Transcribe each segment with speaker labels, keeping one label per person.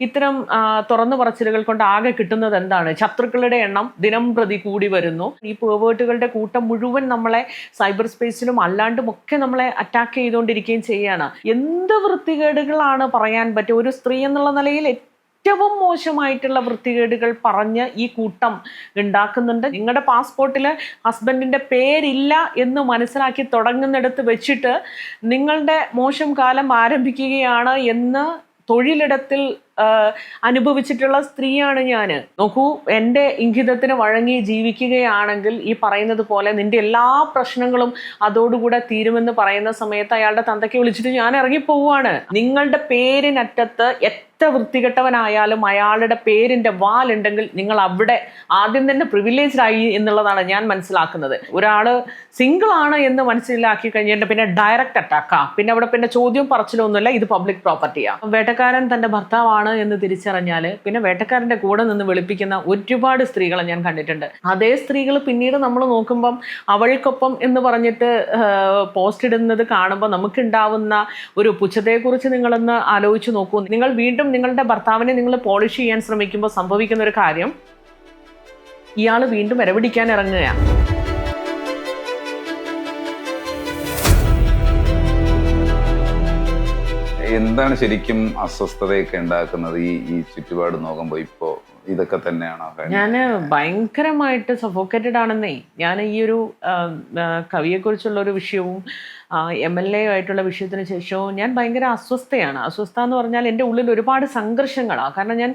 Speaker 1: ഇത്തരം തുറന്നു പറച്ചിലുകൾ കൊണ്ട് ആകെ കിട്ടുന്നത് എന്താണ്? ശത്രുക്കളുടെ എണ്ണം ദിനം പ്രതി കൂടി വരുന്നു. ഈ പേവേർട്ടുകളുടെ കൂട്ടം മുഴുവൻ നമ്മളെ സൈബർ സ്പേസിലും അല്ലാണ്ടും ഒക്കെ നമ്മളെ അറ്റാക്ക് ചെയ്തുകൊണ്ടിരിക്കുകയും ചെയ്യാണ്. എന്ത് വൃത്തികേടുകളാണ് പറയാൻ പറ്റുക? ഒരു സ്ത്രീ എന്നുള്ള നിലയിൽ ഏറ്റവും മോശമായിട്ടുള്ള വൃത്തികേടുകൾ പറഞ്ഞ് ഈ കൂട്ടം ഉണ്ടാക്കുന്നുണ്ട്. നിങ്ങളുടെ പാസ്പോർട്ടിൽ ഹസ്ബൻഡിൻ്റെ പേരില്ല എന്ന് മനസ്സിലാക്കി തുടങ്ങുന്നിടത്ത് വെച്ചിട്ട് നിങ്ങളുടെ മോശം കാലം ആരംഭിക്കുകയാണ് എന്ന് തൊഴിലിടത്തിൽ അനുഭവിച്ചിട്ടുള്ള സ്ത്രീയാണ് ഞാൻ. നോക്കൂ, എൻ്റെ ഇംഗിതത്തിന് വഴങ്ങി ജീവിക്കുകയാണെങ്കിൽ ഈ പറയുന്നത് പോലെ നിന്റെ എല്ലാ പ്രശ്നങ്ങളും അതോടുകൂടെ തീരുമെന്ന് പറയുന്ന സമയത്ത് അയാളുടെ തന്തയ്ക്ക് വിളിച്ചിട്ട് ഞാൻ ഇറങ്ങിപ്പോവാണ്. നിങ്ങളുടെ പേരിനറ്റത്ത് എത്ര വൃത്തികെട്ടവനായാലും അയാളുടെ പേരിൻ്റെ വാലുണ്ടെങ്കിൽ നിങ്ങൾ അവിടെ ആദ്യം തന്നെ പ്രിവിലേജ്ഡ് ആയി എന്നുള്ളതാണ് ഞാൻ മനസ്സിലാക്കുന്നത്. ഒരാൾ സിംഗിൾ ആണ് എന്ന് മനസ്സിലാക്കി കഴിഞ്ഞിട്ട് പിന്നെ ഡയറക്റ്റ് അറ്റാക്കാ, പിന്നെ അവിടെ പിന്നെ ചോദ്യം പറച്ചിലൊന്നുമില്ല, ഇത് പബ്ലിക് പ്രോപ്പർട്ടിയാണ്. വേട്ടക്കാരൻ തൻ്റെ ഭർത്താവാണ് എന്ന് തിരിച്ചറിഞ്ഞാൽ പിന്നെ വേട്ടക്കാരൻ്റെ കൂടെ നിന്ന് വെളുപ്പിക്കുന്ന ഒരുപാട് സ്ത്രീകളെ ഞാൻ കണ്ടിട്ടുണ്ട്. അതേ സ്ത്രീകൾ പിന്നീട് നമ്മൾ നോക്കുമ്പം അവൾക്കൊപ്പം എന്ന് പറഞ്ഞിട്ട് പോസ്റ്റ് ഇടുന്നത് കാണുമ്പോൾ നമുക്കുണ്ടാവുന്ന ഒരു പുച്ഛത്തെക്കുറിച്ച് നിങ്ങളൊന്ന് ആലോചിച്ച് നോക്കൂ. നിങ്ങൾ വീണ്ടും നിങ്ങളുടെ ഭർത്താവിനെ നിങ്ങൾ പോളിഷ് ചെയ്യാൻ ശ്രമിക്കുമ്പോൾ സംഭവിക്കുന്ന ഒരു കാര്യം, ഇയാൾ വീണ്ടും ഇരപിടിക്കാൻ ഇറങ്ങുകയാണ്.
Speaker 2: എന്താണ് ശരിക്കും അസ്വസ്ഥതയൊക്കെ ഉണ്ടാക്കുന്നത് ഈ ചുറ്റുപാട് നോക്കുമ്പോൾ? ഇപ്പോ ഇതൊക്കെ തന്നെയാണോ?
Speaker 1: ഞാൻ ഭയങ്കരമായിട്ട് സഫോക്കേറ്റഡ് ആണെന്നേ. ഞാൻ ഈ ഒരു കവിയെക്കുറിച്ചുള്ള ഒരു വിഷയവും MLA ആയിട്ടുള്ള വിഷയത്തിന് ശേഷവും ഞാൻ ഭയങ്കര അസ്വസ്ഥയാണ്. അസ്വസ്ഥ എന്ന് പറഞ്ഞാൽ എൻ്റെ ഉള്ളിൽ ഒരുപാട് സംഘർഷങ്ങളാണ്. കാരണം ഞാൻ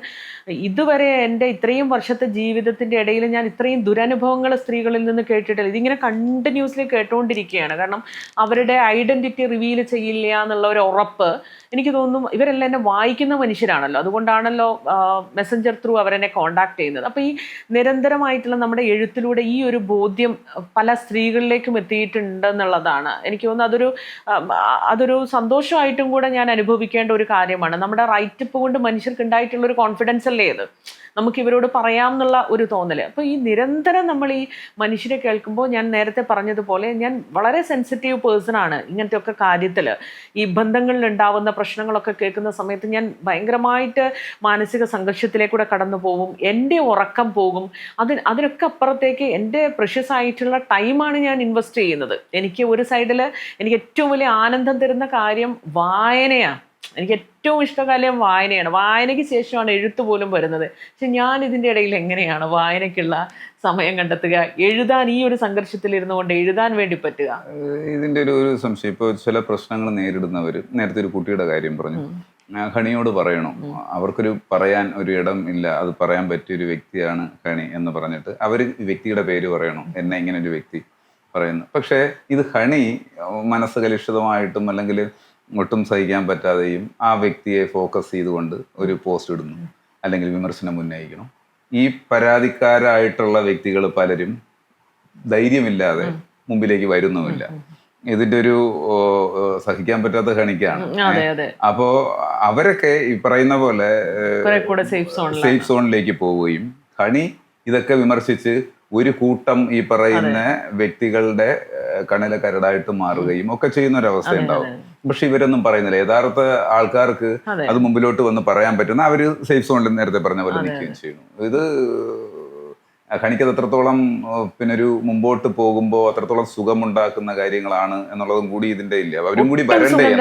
Speaker 1: ഇതുവരെ എൻ്റെ ഇത്രയും വർഷത്തെ ജീവിതത്തിൻ്റെ ഇടയിൽ ഞാൻ ഇത്രയും ദുരനുഭവങ്ങൾ സ്ത്രീകളിൽ നിന്ന് കേട്ടിട്ടില്ല. ഇതിങ്ങനെ കണ്ടിന്യൂസ്ലി കേട്ടുകൊണ്ടിരിക്കുകയാണ്. കാരണം അവരുടെ ഐഡൻറ്റിറ്റി റിവീൽ ചെയ്യില്ല എന്നുള്ള ഒരു ഉറപ്പ് എനിക്ക് തോന്നുന്നു. ഇവരെല്ലാം എന്നെ വായിക്കുന്ന മനുഷ്യരാണല്ലോ, അതുകൊണ്ടാണല്ലോ മെസ്സഞ്ചർ ത്രൂ അവരെന്നെ കോണ്ടാക്ട് ചെയ്യുന്നത്. അപ്പോൾ ഈ നിരന്തരമായിട്ടുള്ള നമ്മുടെ എഴുത്തിലൂടെ ഈ ഒരു ബോധ്യം പല സ്ത്രീകളിലേക്കും എത്തിയിട്ടുണ്ടെന്നുള്ളതാണ് എനിക്ക് തോന്നുന്നു. അതൊരു സന്തോഷമായിട്ടും കൂടെ ഞാൻ അനുഭവിക്കേണ്ട ഒരു കാര്യമാണ്. നമ്മുടെ റൈറ്റപ്പ് കൊണ്ട് മനുഷ്യർക്ക് ഉണ്ടായിട്ടുള്ളൊരു കോൺഫിഡൻസ് അല്ലേ അത്, നമുക്ക് ഇവരോട് പറയാം എന്നുള്ള ഒരു തോന്നൽ. അപ്പോൾ ഈ നിരന്തരം നമ്മൾ ഈ മനുഷ്യരെ കേൾക്കുമ്പോൾ, ഞാൻ നേരത്തെ പറഞ്ഞതുപോലെ ഞാൻ വളരെ സെൻസിറ്റീവ് പേഴ്സണാണ് ഇങ്ങനത്തെ ഒക്കെ കാര്യത്തിൽ. ഈ ബന്ധങ്ങളിൽ ഉണ്ടാവുന്ന പ്രശ്നങ്ങളൊക്കെ കേൾക്കുന്ന സമയത്ത് ഞാൻ ഭയങ്കരമായിട്ട് മാനസിക സംഘർഷത്തിലേക്കൂടെ കടന്നു പോകും. എൻ്റെ ഉറക്കം പോകും. അതിനൊക്കെ അപ്പുറത്തേക്ക് എൻ്റെ പ്രഷ്യസ് ആയിട്ടുള്ള ടൈമാണ് ഞാൻ ഇൻവെസ്റ്റ് ചെയ്യുന്നത്. എനിക്ക് ഒരു സൈഡിൽ എനിക്ക് ഏറ്റവും വലിയ ആനന്ദം തരുന്ന കാര്യം വായനയാണ്. എനിക്ക് ഏറ്റവും ഇഷ്ടകാലം വായനയാണ്. വായനയ്ക്ക് ശേഷമാണ് എഴുത്ത് പോലും വരുന്നത്. പക്ഷെ ഞാൻ ഇതിൻ്റെ ഇടയിൽ എങ്ങനെയാണ് വായനയ്ക്കുള്ള സമയം കണ്ടെത്തുക, എഴുതാൻ ഈ ഒരു സംഘർഷത്തിലിരുന്നു കൊണ്ട് എഴുതാൻ വേണ്ടി പറ്റുക?
Speaker 2: ഇതിൻ്റെ ഒരു സംശയം, ഇപ്പോൾ ചില പ്രശ്നങ്ങൾ നേരിടുന്നവർ, നേരത്തെ ഒരു കുട്ടിയുടെ കാര്യം പറഞ്ഞു, ഹണിയോട് പറയണം, അവർക്കൊരു പറയാൻ ഒരു ഇടം ഇല്ല, അത് പറയാൻ പറ്റിയൊരു വ്യക്തിയാണ് ഹണി എന്ന് പറഞ്ഞിട്ട് അവർ വ്യക്തിയുടെ പേര് പറയണം, എന്നെ ഇങ്ങനെ ഒരു വ്യക്തി പറയുന്നു. പക്ഷേ ഇത് ഹണി മനസ്സ് കലുഷിതമായിട്ടും അല്ലെങ്കിൽ ഒട്ടും സഹിക്കാൻ പറ്റാതെയും ആ വ്യക്തിയെ ഫോക്കസ് ചെയ്തുകൊണ്ട് ഒരു പോസ്റ്റ് ഇടുന്നു, അല്ലെങ്കിൽ വിമർശനം ഉന്നയിക്കണം. ഈ പരാതിക്കാരായിട്ടുള്ള വ്യക്തികൾ പലരും ധൈര്യമില്ലാതെ മുമ്പിലേക്ക് വരുന്നുമില്ല. ഇതിന്റെ ഒരു സഹിക്കാൻ പറ്റാത്ത ഹണിക്കാണ്. അപ്പോ അവരൊക്കെ ഈ പറയുന്ന പോലെ സേഫ് സോണിലേക്ക് പോവുകയും ഹണി ഇതൊക്കെ വിമർശിച്ച് ഒരു കൂട്ടം ഈ പറയുന്ന വ്യക്തികളുടെ കണ്ണിലെ കരടായിട്ട് മാറുകയും ഒക്കെ ചെയ്യുന്ന ഒരു അവസ്ഥ ഉണ്ടാവും. പക്ഷെ ഇവരൊന്നും പറയുന്നില്ല. യഥാർത്ഥ ആൾക്കാർക്ക് അത് മുമ്പിലോട്ട് വന്ന് പറയാൻ പറ്റുന്ന അവര് സേഫ് സോണിൽ നേരത്തെ പറഞ്ഞ പോലെ നിൽക്കുകയും ചെയ്യുന്നു. ഇത് ഹണിക്കത് എത്രത്തോളം പിന്നെ ഒരു മുമ്പോട്ട് പോകുമ്പോൾ അത്രത്തോളം സുഖമുണ്ടാക്കുന്ന കാര്യങ്ങളാണ് എന്നുള്ളതും കൂടി ഇതിന്റെ ഇല്ല. അവരും കൂടി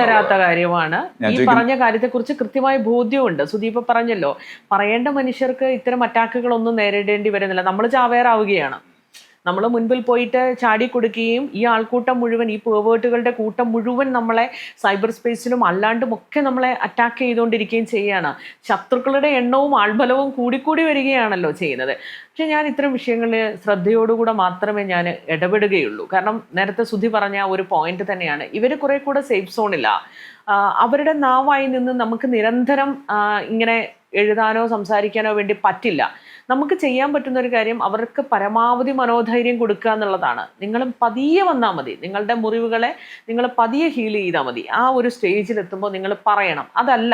Speaker 1: തരാത്ത കാര്യമാണ്. ഈ പറഞ്ഞ കാര്യത്തെക്കുറിച്ച് കൃത്യമായ ബോധ്യമുണ്ട്. സുദീപ് പറഞ്ഞല്ലോ, പറയേണ്ട മനുഷ്യർക്ക് ഇത്തരം അറ്റാക്കുകളൊന്നും നേരിടേണ്ടി വരുന്നില്ല. നമ്മൾ ചാവേറാവുകയാണ്. നമ്മൾ മുൻപിൽ പോയിട്ട് ചാടി കൊടുക്കുകയും ഈ ആൾക്കൂട്ടം മുഴുവൻ, ഈ പേവേർട്ടുകളുടെ കൂട്ടം മുഴുവൻ നമ്മളെ സൈബർ സ്പേസിലും അല്ലാണ്ടും ഒക്കെ നമ്മളെ അറ്റാക്ക് ചെയ്തുകൊണ്ടിരിക്കുകയും ചെയ്യുകയാണ്. ശത്രുക്കളുടെ എണ്ണവും ആൾബലവും കൂടിക്കൂടി വരികയാണല്ലോ ചെയ്യുന്നത്. പക്ഷെ ഞാൻ ഇത്തരം വിഷയങ്ങളിൽ ശ്രദ്ധയോടുകൂടെ മാത്രമേ ഞാൻ ഇടപെടുകയുള്ളൂ. കാരണം നേരത്തെ സുധി പറഞ്ഞ ഒരു പോയിന്റ് തന്നെയാണ്, ഇവർ കുറെ കൂടെ സേഫ് സോണില്ല. അവരുടെ നാവായി നിന്ന് നമുക്ക് നിരന്തരം ഇങ്ങനെ എഴുതാനോ സംസാരിക്കാനോ വേണ്ടി പറ്റില്ല. നമുക്ക് ചെയ്യാൻ പറ്റുന്ന ഒരു കാര്യം അവർക്ക് പരമാവധി മനോധൈര്യം കൊടുക്കുക എന്നുള്ളതാണ്. നിങ്ങൾ പതിയെ വന്നാൽ മതി, നിങ്ങളുടെ മുറിവുകളെ നിങ്ങൾ പതിയെ ഹീൽ ചെയ്താൽ മതി. ആ ഒരു സ്റ്റേജിലെത്തുമ്പോൾ നിങ്ങൾ പറയണം. അതല്ല,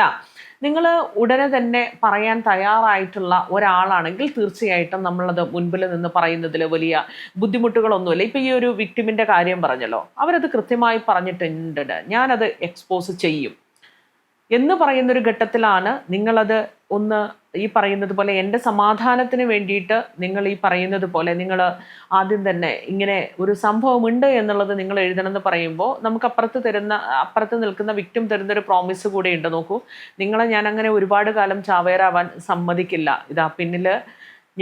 Speaker 1: നിങ്ങൾ ഉടനെ തന്നെ പറയാൻ തയ്യാറായിട്ടുള്ള ഒരാളാണെങ്കിൽ തീർച്ചയായിട്ടും നമ്മളത് മുൻപിൽ നിന്ന് പറയുന്നതിൽ വലിയ ബുദ്ധിമുട്ടുകളൊന്നുമില്ല. ഇപ്പം ഈ ഒരു വിക്ടിമിൻ്റെ കാര്യം പറഞ്ഞല്ലോ, അവരത് കൃത്യമായി പറഞ്ഞിട്ടുണ്ട്, ഞാനത് എക്സ്പോസ് ചെയ്യും എന്ന് പറയുന്നൊരു ഘട്ടത്തിലാണ് നിങ്ങളത് ഒന്ന് ഈ പറയുന്നത് പോലെ എൻ്റെ സമാധാനത്തിന് വേണ്ടിയിട്ട് നിങ്ങൾ ഈ പറയുന്നത് പോലെ നിങ്ങൾ ആദ്യം തന്നെ ഇങ്ങനെ ഒരു സംഭവമുണ്ട് എന്നുള്ളത് നിങ്ങൾ എഴുതണമെന്ന് പറയുമ്പോൾ നമുക്ക് അപ്പുറത്ത് നിൽക്കുന്ന വിക്ടിം തരുന്ന ഒരു പ്രോമിസ് കൂടെ ഉണ്ട്. നോക്കൂ, നിങ്ങളെ ഞാൻ അങ്ങനെ ഒരുപാട് കാലം ചാവേറാവാൻ സമ്മതിക്കില്ല, ഇതാ പിന്നിൽ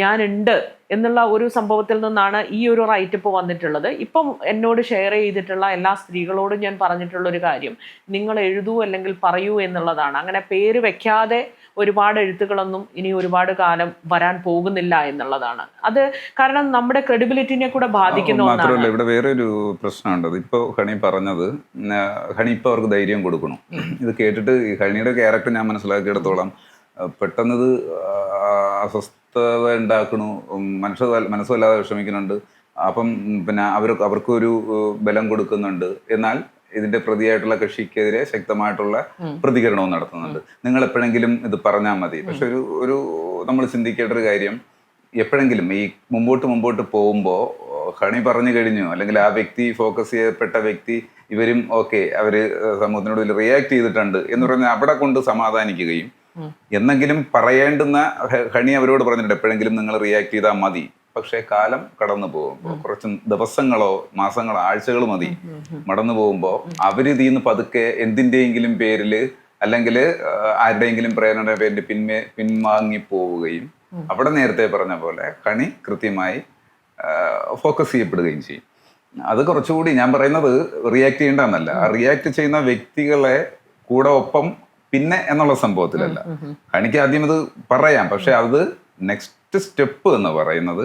Speaker 1: ഞാനുണ്ട് എന്നുള്ള ഒരു സംഭവത്തിൽ നിന്നാണ് ഈ ഒരു റൈറ്റ് വന്നിട്ടുള്ളത്. ഇപ്പം എന്നോട് ഷെയർ ചെയ്തിട്ടുള്ള എല്ലാ സ്ത്രീകളോടും ഞാൻ പറഞ്ഞിട്ടുള്ളൊരു കാര്യം, നിങ്ങൾ എഴുതൂ അല്ലെങ്കിൽ പറയൂ എന്നുള്ളതാണ്. അങ്ങനെ പേര് വെക്കാതെ ഒരുപാട് എഴുത്തുകളൊന്നും ഇനി ഒരുപാട് കാലം വരാൻ പോകുന്നില്ല എന്നുള്ളതാണ്. അത് കാരണം നമ്മുടെ ക്രെഡിബിലിറ്റിനെ കൂടെ ബാധിക്കുന്ന
Speaker 2: മാത്രമല്ല, ഇവിടെ വേറൊരു പ്രശ്നമുണ്ട്. ഇപ്പൊ ഹണി പറഞ്ഞത്, ഹണി ഇപ്പൊ അവർക്ക് ധൈര്യം കൊടുക്കണം. ഇത് കേട്ടിട്ട് ഹണിയുടെ ക്യാരക്ടർ ഞാൻ മനസ്സിലാക്കിയിടത്തോളം പെട്ടെന്നത് അസ്വസ്ഥത ഉണ്ടാക്കണു, മനസ്സുവല്ലാതെ വിഷമിക്കുന്നുണ്ട്. അപ്പം പിന്നെ അവർക്കൊരു ബലം കൊടുക്കുന്നുണ്ട്. എന്നാൽ ഇതിന്റെ പ്രതിയായിട്ടുള്ള കക്ഷിക്കെതിരെ ശക്തമായിട്ടുള്ള പ്രതികരണവും നടത്തുന്നുണ്ട്. നിങ്ങൾ എപ്പോഴെങ്കിലും ഇത് പറഞ്ഞാൽ മതി. പക്ഷെ ഒരു നമ്മൾ ചിന്തിക്കേണ്ട ഒരു കാര്യം, എപ്പോഴെങ്കിലും ഈ മുമ്പോട്ട് പോകുമ്പോൾ ഹണി പറഞ്ഞു കഴിഞ്ഞു, അല്ലെങ്കിൽ ആ വ്യക്തി ഫോക്കസ് ചെയ്യപ്പെട്ട വ്യക്തി ഇവരും ഓക്കെ അവര് സമൂഹത്തിനോട് റിയാക്ട് ചെയ്തിട്ടുണ്ട് എന്ന് പറഞ്ഞാൽ അവിടെ കൊണ്ട് സമാധാനിക്കുകയും എന്നെങ്കിലും പറയേണ്ടുന്ന ഹണി അവരോട് പറഞ്ഞിട്ടുണ്ട് എപ്പോഴെങ്കിലും നിങ്ങൾ റിയാക്ട് ചെയ്താൽ മതി. പക്ഷെ കാലം കടന്നു പോകുമ്പോൾ, കുറച്ച് ദിവസങ്ങളോ മാസങ്ങളോ ആഴ്ചകളോ മതി മടന്നു പോകുമ്പോൾ, അവരിതിന്ന് പതുക്കെ എന്തിൻ്റെയെങ്കിലും പേരിൽ അല്ലെങ്കിൽ ആരുടെയെങ്കിലും പ്രേരണയുടെ പേരിൽ പിൻവാങ്ങി പോവുകയും അവിടെ നേരത്തെ പറഞ്ഞ പോലെ ഹണി കൃത്യമായി ഫോക്കസ് ചെയ്യപ്പെടുകയും ചെയ്യും. അത് കുറച്ചുകൂടി ഞാൻ പറയുന്നത് റിയാക്ട് ചെയ്യേണ്ടെന്നല്ല, ആ റിയാക്ട് ചെയ്യുന്ന വ്യക്തികളെ കൂടെ ഒപ്പം പിന്നെ എന്നുള്ള സംഭവത്തിലല്ല. ഹണിക്ക് ആദ്യം ഇത് പറയാം, പക്ഷെ അത് നെക്സ്റ്റ് സ്റ്റെപ്പ് എന്ന് പറയുന്നത്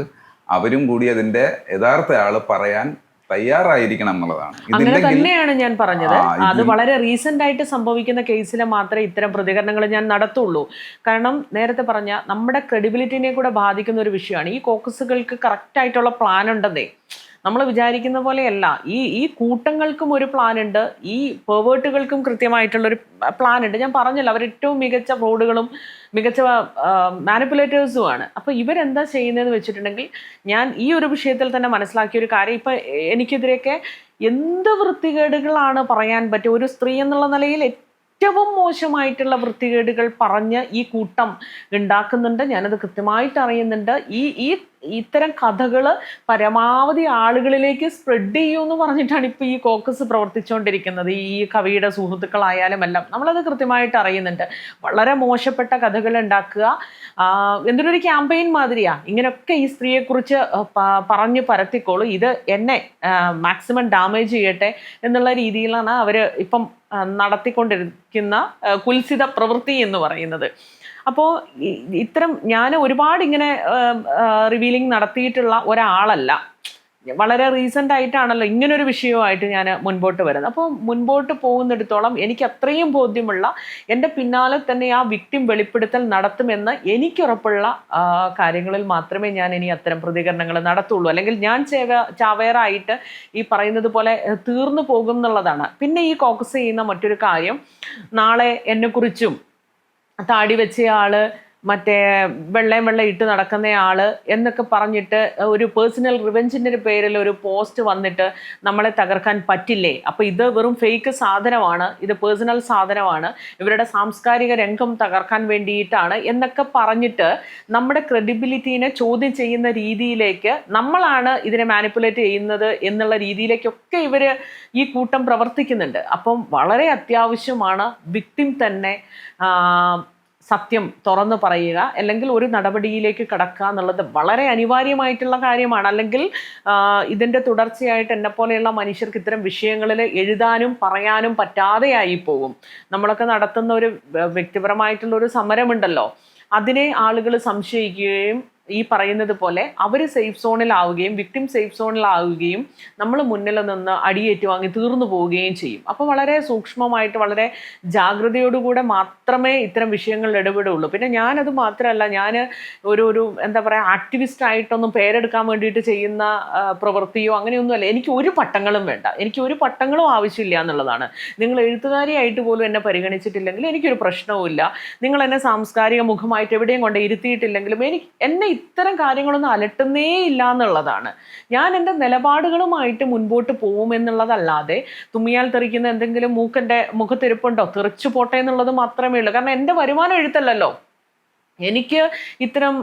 Speaker 2: അവരും കൂടി അതിന്റെ യഥാർത്ഥ ആള് പറയാൻ തയ്യാറായിരിക്കണം എന്നുള്ളതാണ്.
Speaker 1: അങ്ങനെ തന്നെയാണ് ഞാൻ പറഞ്ഞത്. അത് വളരെ റീസെന്റ് ആയിട്ട് സംഭവിക്കുന്ന കേസിൽ മാത്രമേ ഇത്തരം പ്രതികരണങ്ങൾ ഞാൻ നടത്തുള്ളൂ. കാരണം നേരത്തെ പറഞ്ഞ നമ്മുടെ ക്രെഡിബിലിറ്റിനെ കൂടെ ബാധിക്കുന്ന ഒരു വിഷയമാണ്. ഈ കോക്കസുകൾക്ക് കറക്റ്റ് ആയിട്ടുള്ള പ്ലാൻ ഉണ്ടെന്നേ, നമ്മൾ വിചാരിക്കുന്ന പോലെയല്ല. ഈ കൂട്ടങ്ങൾക്കും ഒരു പ്ലാൻ ഉണ്ട്, ഈ പെർവേർട്ടുകൾക്കും കൃത്യമായിട്ടുള്ളൊരു പ്ലാൻ ഉണ്ട്. ഞാൻ പറഞ്ഞല്ലോ, അവർ ഏറ്റവും മികച്ച ഫ്രോഡുകളും മികച്ച മാനിപ്പുലേറ്റേഴ്സുമാണ്. അപ്പോൾ ഇവരെന്താ ചെയ്യുന്നതെന്ന് വെച്ചിട്ടുണ്ടെങ്കിൽ, ഞാൻ ഈ ഒരു വിഷയത്തിൽ തന്നെ മനസ്സിലാക്കിയ ഒരു കാര്യം, ഇപ്പം എനിക്കെതിരെയൊക്കെ എന്ത് വൃത്തികേടുകളാണ് പറയാൻ പറ്റുക. ഒരു സ്ത്രീ എന്നുള്ള നിലയിൽ ഏറ്റവും മോശമായിട്ടുള്ള വൃത്തികേടുകൾ പറഞ്ഞ് ഈ കൂട്ടം ഉണ്ടാക്കുന്നുണ്ട്. ഞാനത് കൃത്യമായിട്ട് അറിയുന്നുണ്ട്. ഈ ഇത്തരം കഥകൾ പരമാവധി ആളുകളിലേക്ക് സ്പ്രെഡ് ചെയ്യുമെന്ന് പറഞ്ഞിട്ടാണ് ഇപ്പോൾ ഈ കോക്കസ് പ്രവർത്തിച്ചുകൊണ്ടിരിക്കുന്നത്. ഈ കവിയുടെ സുഹൃത്തുക്കളായാലും എല്ലാം നമ്മളത് കൃത്യമായിട്ട് അറിയുന്നുണ്ട്. വളരെ മോശപ്പെട്ട കഥകൾ ഉണ്ടാക്കുക, എന്തൊരു ക്യാമ്പയിൻ മാതിരിയാ. ഇങ്ങനെയൊക്കെ ഈ സ്ത്രീയെക്കുറിച്ച് പറഞ്ഞ് പരത്തിക്കോളൂ, ഇത് എന്നെ മാക്സിമം ഡാമേജ് ചെയ്യട്ടെ എന്നുള്ള രീതിയിലാണ് അവർ ഇപ്പം നടത്തിക്കൊണ്ടിരിക്കുന്ന കുൽസിത പ്രവൃത്തി എന്ന് പറയുന്നത്. അപ്പോൾ ഇത്തരം ഞാൻ ഒരുപാട് ഇങ്ങനെ റിവീലിംഗ് നടത്തിയിട്ടുള്ള ഒരാളല്ല. വളരെ റീസെൻ്റ് ആയിട്ടാണല്ലോ ഇങ്ങനൊരു വിഷയവുമായിട്ട് ഞാൻ മുൻപോട്ട് വരുന്നത്. അപ്പോൾ മുൻപോട്ട് പോകുന്നിടത്തോളം എനിക്ക് അത്രയും ബോധ്യമുള്ള, എൻ്റെ പിന്നാലെ തന്നെ ആ വിക്ടിം വെളിപ്പെടുത്തൽ നടത്തുമെന്ന് എനിക്കുറപ്പുള്ള കാര്യങ്ങളിൽ മാത്രമേ ഞാൻ ഇനി അത്തരം പ്രതികരണങ്ങൾ നടത്തുള്ളൂ. അല്ലെങ്കിൽ ഞാൻ ചാവേറായിട്ട് ഈ പറയുന്നത് പോലെ തീർന്നു പോകും എന്നുള്ളതാണ്. പിന്നെ ഈ കോക്കസ് ചെയ്യുന്ന മറ്റൊരു കാര്യം, നാളെ എന്നെക്കുറിച്ചും താടി വെച്ചയാള്, മറ്റേ വെള്ളം ഇട്ട് നടക്കുന്നയാള് എന്നൊക്കെ പറഞ്ഞിട്ട് ഒരു പേഴ്സണൽ റിവെഞ്ചിൻ്റെ പേരിൽ ഒരു പോസ്റ്റ് വന്നിട്ട് നമ്മളെ തകർക്കാൻ പറ്റില്ലേ? അപ്പോൾ ഇത് വെറും ഫേക്ക് സാധനമാണ്, ഇത് പേഴ്സണൽ സാധനമാണ്, ഇവരുടെ സാംസ്കാരിക രംഗം തകർക്കാൻ വേണ്ടിയിട്ടാണ് എന്നൊക്കെ പറഞ്ഞിട്ട് നമ്മുടെ ക്രെഡിബിലിറ്റീനെ ചോദ്യം ചെയ്യുന്ന രീതിയിലേക്ക്, നമ്മളാണ് ഇതിനെ മാനിപ്പുലേറ്റ് ചെയ്യുന്നത് എന്നുള്ള രീതിയിലേക്കൊക്കെ ഇവർ ഈ കൂട്ടം പ്രവർത്തിക്കുന്നുണ്ട്. അപ്പം വളരെ അത്യാവശ്യമാണ് വിക്ടിം തന്നെ സത്യം തുറന്നു പറയുക, അല്ലെങ്കിൽ ഒരു നടപടിയിലേക്ക് കടക്കുക എന്നുള്ളത് വളരെ അനിവാര്യമായിട്ടുള്ള കാര്യമാണ്. അല്ലെങ്കിൽ ഇതിൻ്റെ തുടർച്ചയായിട്ട് എന്നെപ്പോലെയുള്ള മനുഷ്യർക്ക് ഇത്തരം വിഷയങ്ങളിൽ എഴുതാനും പറയാനും പറ്റാതെയായി പോകും. നമ്മളൊക്കെ നടത്തുന്ന ഒരു വ്യക്തിപരമായിട്ടുള്ള ഒരു സമരമുണ്ടല്ലോ, അതിനെ ആളുകൾ സംശയിക്കുകയും ഈ പറയുന്നത് പോലെ അവർ സേഫ് സോണിലാവുകയും വിക്ടിം സേഫ് സോണിലാവുകയും നമ്മൾ മുന്നിൽ നിന്ന് അടിയേറ്റ് വാങ്ങി തീർന്നു പോവുകയും ചെയ്യും. അപ്പോൾ വളരെ സൂക്ഷ്മമായിട്ട് വളരെ ജാഗ്രതയോടുകൂടെ മാത്രമേ ഇത്തരം വിഷയങ്ങളിൽ ഇടപെടുള്ളൂ. പിന്നെ ഞാനത് മാത്രമല്ല, ഞാൻ ഒരു എന്താ പറയുക, ആക്ടിവിസ്റ്റ് ആയിട്ടൊന്നും പേരെടുക്കാൻ വേണ്ടിയിട്ട് ചെയ്യുന്ന പ്രവൃത്തിയോ അങ്ങനെയൊന്നുമല്ല. എനിക്ക് ഒരു പട്ടങ്ങളും വേണ്ട, എനിക്ക് ഒരു പട്ടങ്ങളും ആവശ്യമില്ല എന്നുള്ളതാണ്. നിങ്ങൾ എഴുത്തുകാരിയായിട്ട് പോലും എന്നെ പരിഗണിച്ചിട്ടില്ലെങ്കിൽ എനിക്കൊരു പ്രശ്നവുമില്ല. നിങ്ങൾ എന്നെ സാംസ്കാരിക മുഖമായിട്ട് എവിടെയും കൊണ്ട് ഇരുത്തിയിട്ടില്ലെങ്കിലും എന്നെ ഇത്തരം കാര്യങ്ങളൊന്നും അലട്ടുന്നേ ഇല്ല എന്നുള്ളതാണ്. ഞാൻ എൻ്റെ നിലപാടുകളുമായിട്ട് മുൻപോട്ട് പോകുമെന്നുള്ളതല്ലാതെ തുമ്മിയാൽ തെറിക്കുന്ന എന്തെങ്കിലും മുഖത്തിരിപ്പുണ്ടോ, തെറിച്ചു പോട്ടെ എന്നുള്ളത് മാത്രമേ ഉള്ളൂ. കാരണം എൻ്റെ വരുമാനം എഴുത്തല്ലല്ലോ, എനിക്ക് ഇത്തരം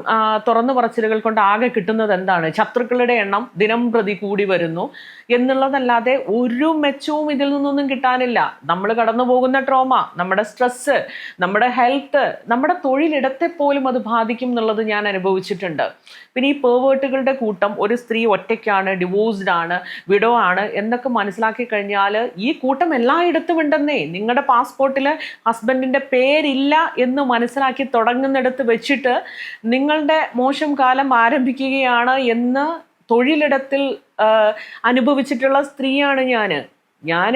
Speaker 1: തുറന്നു പറച്ചിലുകൾ കൊണ്ട് ആകെ കിട്ടുന്നത് എന്താണ്? ശത്രുക്കളുടെ എണ്ണം ദിനം പ്രതി കൂടി വരുന്നു എന്നുള്ളതല്ലാതെ ഒരു മെച്ചവും ഇതിൽ നിന്നൊന്നും കിട്ടാനില്ല. നമ്മൾ കടന്നു പോകുന്ന ട്രോമ, നമ്മുടെ സ്ട്രെസ്സ്, നമ്മുടെ ഹെൽത്ത്, നമ്മുടെ തൊഴിലിടത്തെ പോലും അത് ബാധിക്കും എന്നുള്ളത് ഞാൻ അനുഭവിച്ചിട്ടുണ്ട്. പിന്നെ ഈ പേവേർട്ടുകളുടെ കൂട്ടം, ഒരു സ്ത്രീ ഒറ്റയ്ക്കാണ്, ഡിവോഴ്സ്ഡ് ആണ്, വിഡോ ആണ് എന്നൊക്കെ മനസ്സിലാക്കി കഴിഞ്ഞാൽ ഈ കൂട്ടം എല്ലായിടത്തും ഉണ്ടെന്നേ. നിങ്ങളുടെ പാസ്പോർട്ടിൽ ഹസ്ബൻഡിൻ്റെ പേരില്ല എന്ന് മനസ്സിലാക്കി തുടങ്ങുന്നിടത്ത് വെച്ചിട്ട് നിങ്ങളുടെ മോശം കാലം ആരംഭിക്കുകയാണ് എന്ന് തൊഴിലിടത്തിൽ അനുഭവിച്ചിട്ടുള്ള സ്ത്രീയാണ് ഞാൻ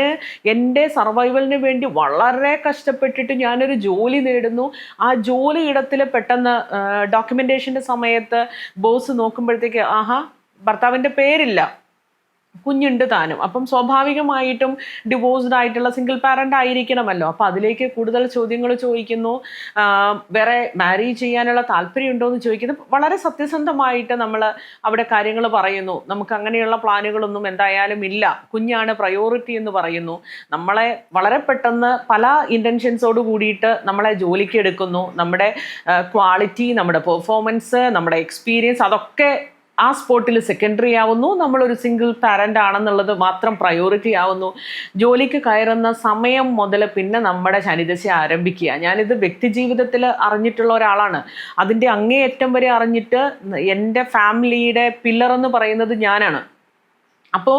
Speaker 1: എൻ്റെ സർവൈവലിന് വേണ്ടി വളരെ കഷ്ടപ്പെട്ടിട്ട് ഞാനൊരു ജോലി നേടുന്നു. ആ ജോലി ഇടത്തിൽ പെട്ടെന്ന് ഡോക്യുമെൻറ്റേഷൻ്റെ സമയത്ത് ബോസ് നോക്കുമ്പോഴത്തേക്ക് ഭർത്താവിൻ്റെ പേരില്ല, കുഞ്ഞുണ്ട് താനും. അപ്പം സ്വാഭാവികമായിട്ടും ഡിവോഴ്സ്ഡ് ആയിട്ടുള്ള സിംഗിൾ പാരൻ്റ് ആയിരിക്കണമല്ലോ. അപ്പം അതിലേക്ക് കൂടുതൽ ചോദ്യങ്ങൾ ചോദിക്കുന്നു. വേറെ മാരേജ് ചെയ്യാനുള്ള താല്പര്യമുണ്ടോ എന്ന് ചോദിക്കുന്നു. വളരെ സത്യസന്ധമായിട്ട് നമ്മൾ അവിടെ കാര്യങ്ങൾ പറയുന്നു. നമുക്ക് അങ്ങനെയുള്ള പ്ലാനുകളൊന്നും എന്തായാലും ഇല്ല, കുഞ്ഞാണ് പ്രയോറിറ്റി എന്ന് പറയുന്നു. നമ്മളെ വളരെ പെട്ടെന്ന് പല ഇൻറ്റൻഷൻസോട് കൂടിയിട്ട് നമ്മളെ ജോലിക്ക് എടുക്കുന്നു. നമ്മുടെ ക്വാളിറ്റി, നമ്മുടെ പെർഫോമൻസ്, നമ്മുടെ എക്സ്പീരിയൻസ് അതൊക്കെ ആ സ്പോട്ടിൽ സെക്കൻഡറി ആവുന്നു. നമ്മളൊരു സിംഗിൾ പാരൻ്റ് ആണെന്നുള്ളത് മാത്രം പ്രയോറിറ്റി ആവുന്നു. ജോലിക്ക് കയറുന്ന സമയം മുതൽ പിന്നെ നമ്മുടെ ശനിദശ ആരംഭിക്കുക. ഞാനിത് വ്യക്തിജീവിതത്തിൽ അറിഞ്ഞിട്ടുള്ള ഒരാളാണ്. അതിൻ്റെ അങ്ങേയറ്റം വരെ അറിഞ്ഞിട്ട് എൻ്റെ ഫാമിലിയുടെ പില്ലർ എന്ന് പറയുന്നത് ഞാനാണ്. അപ്പോൾ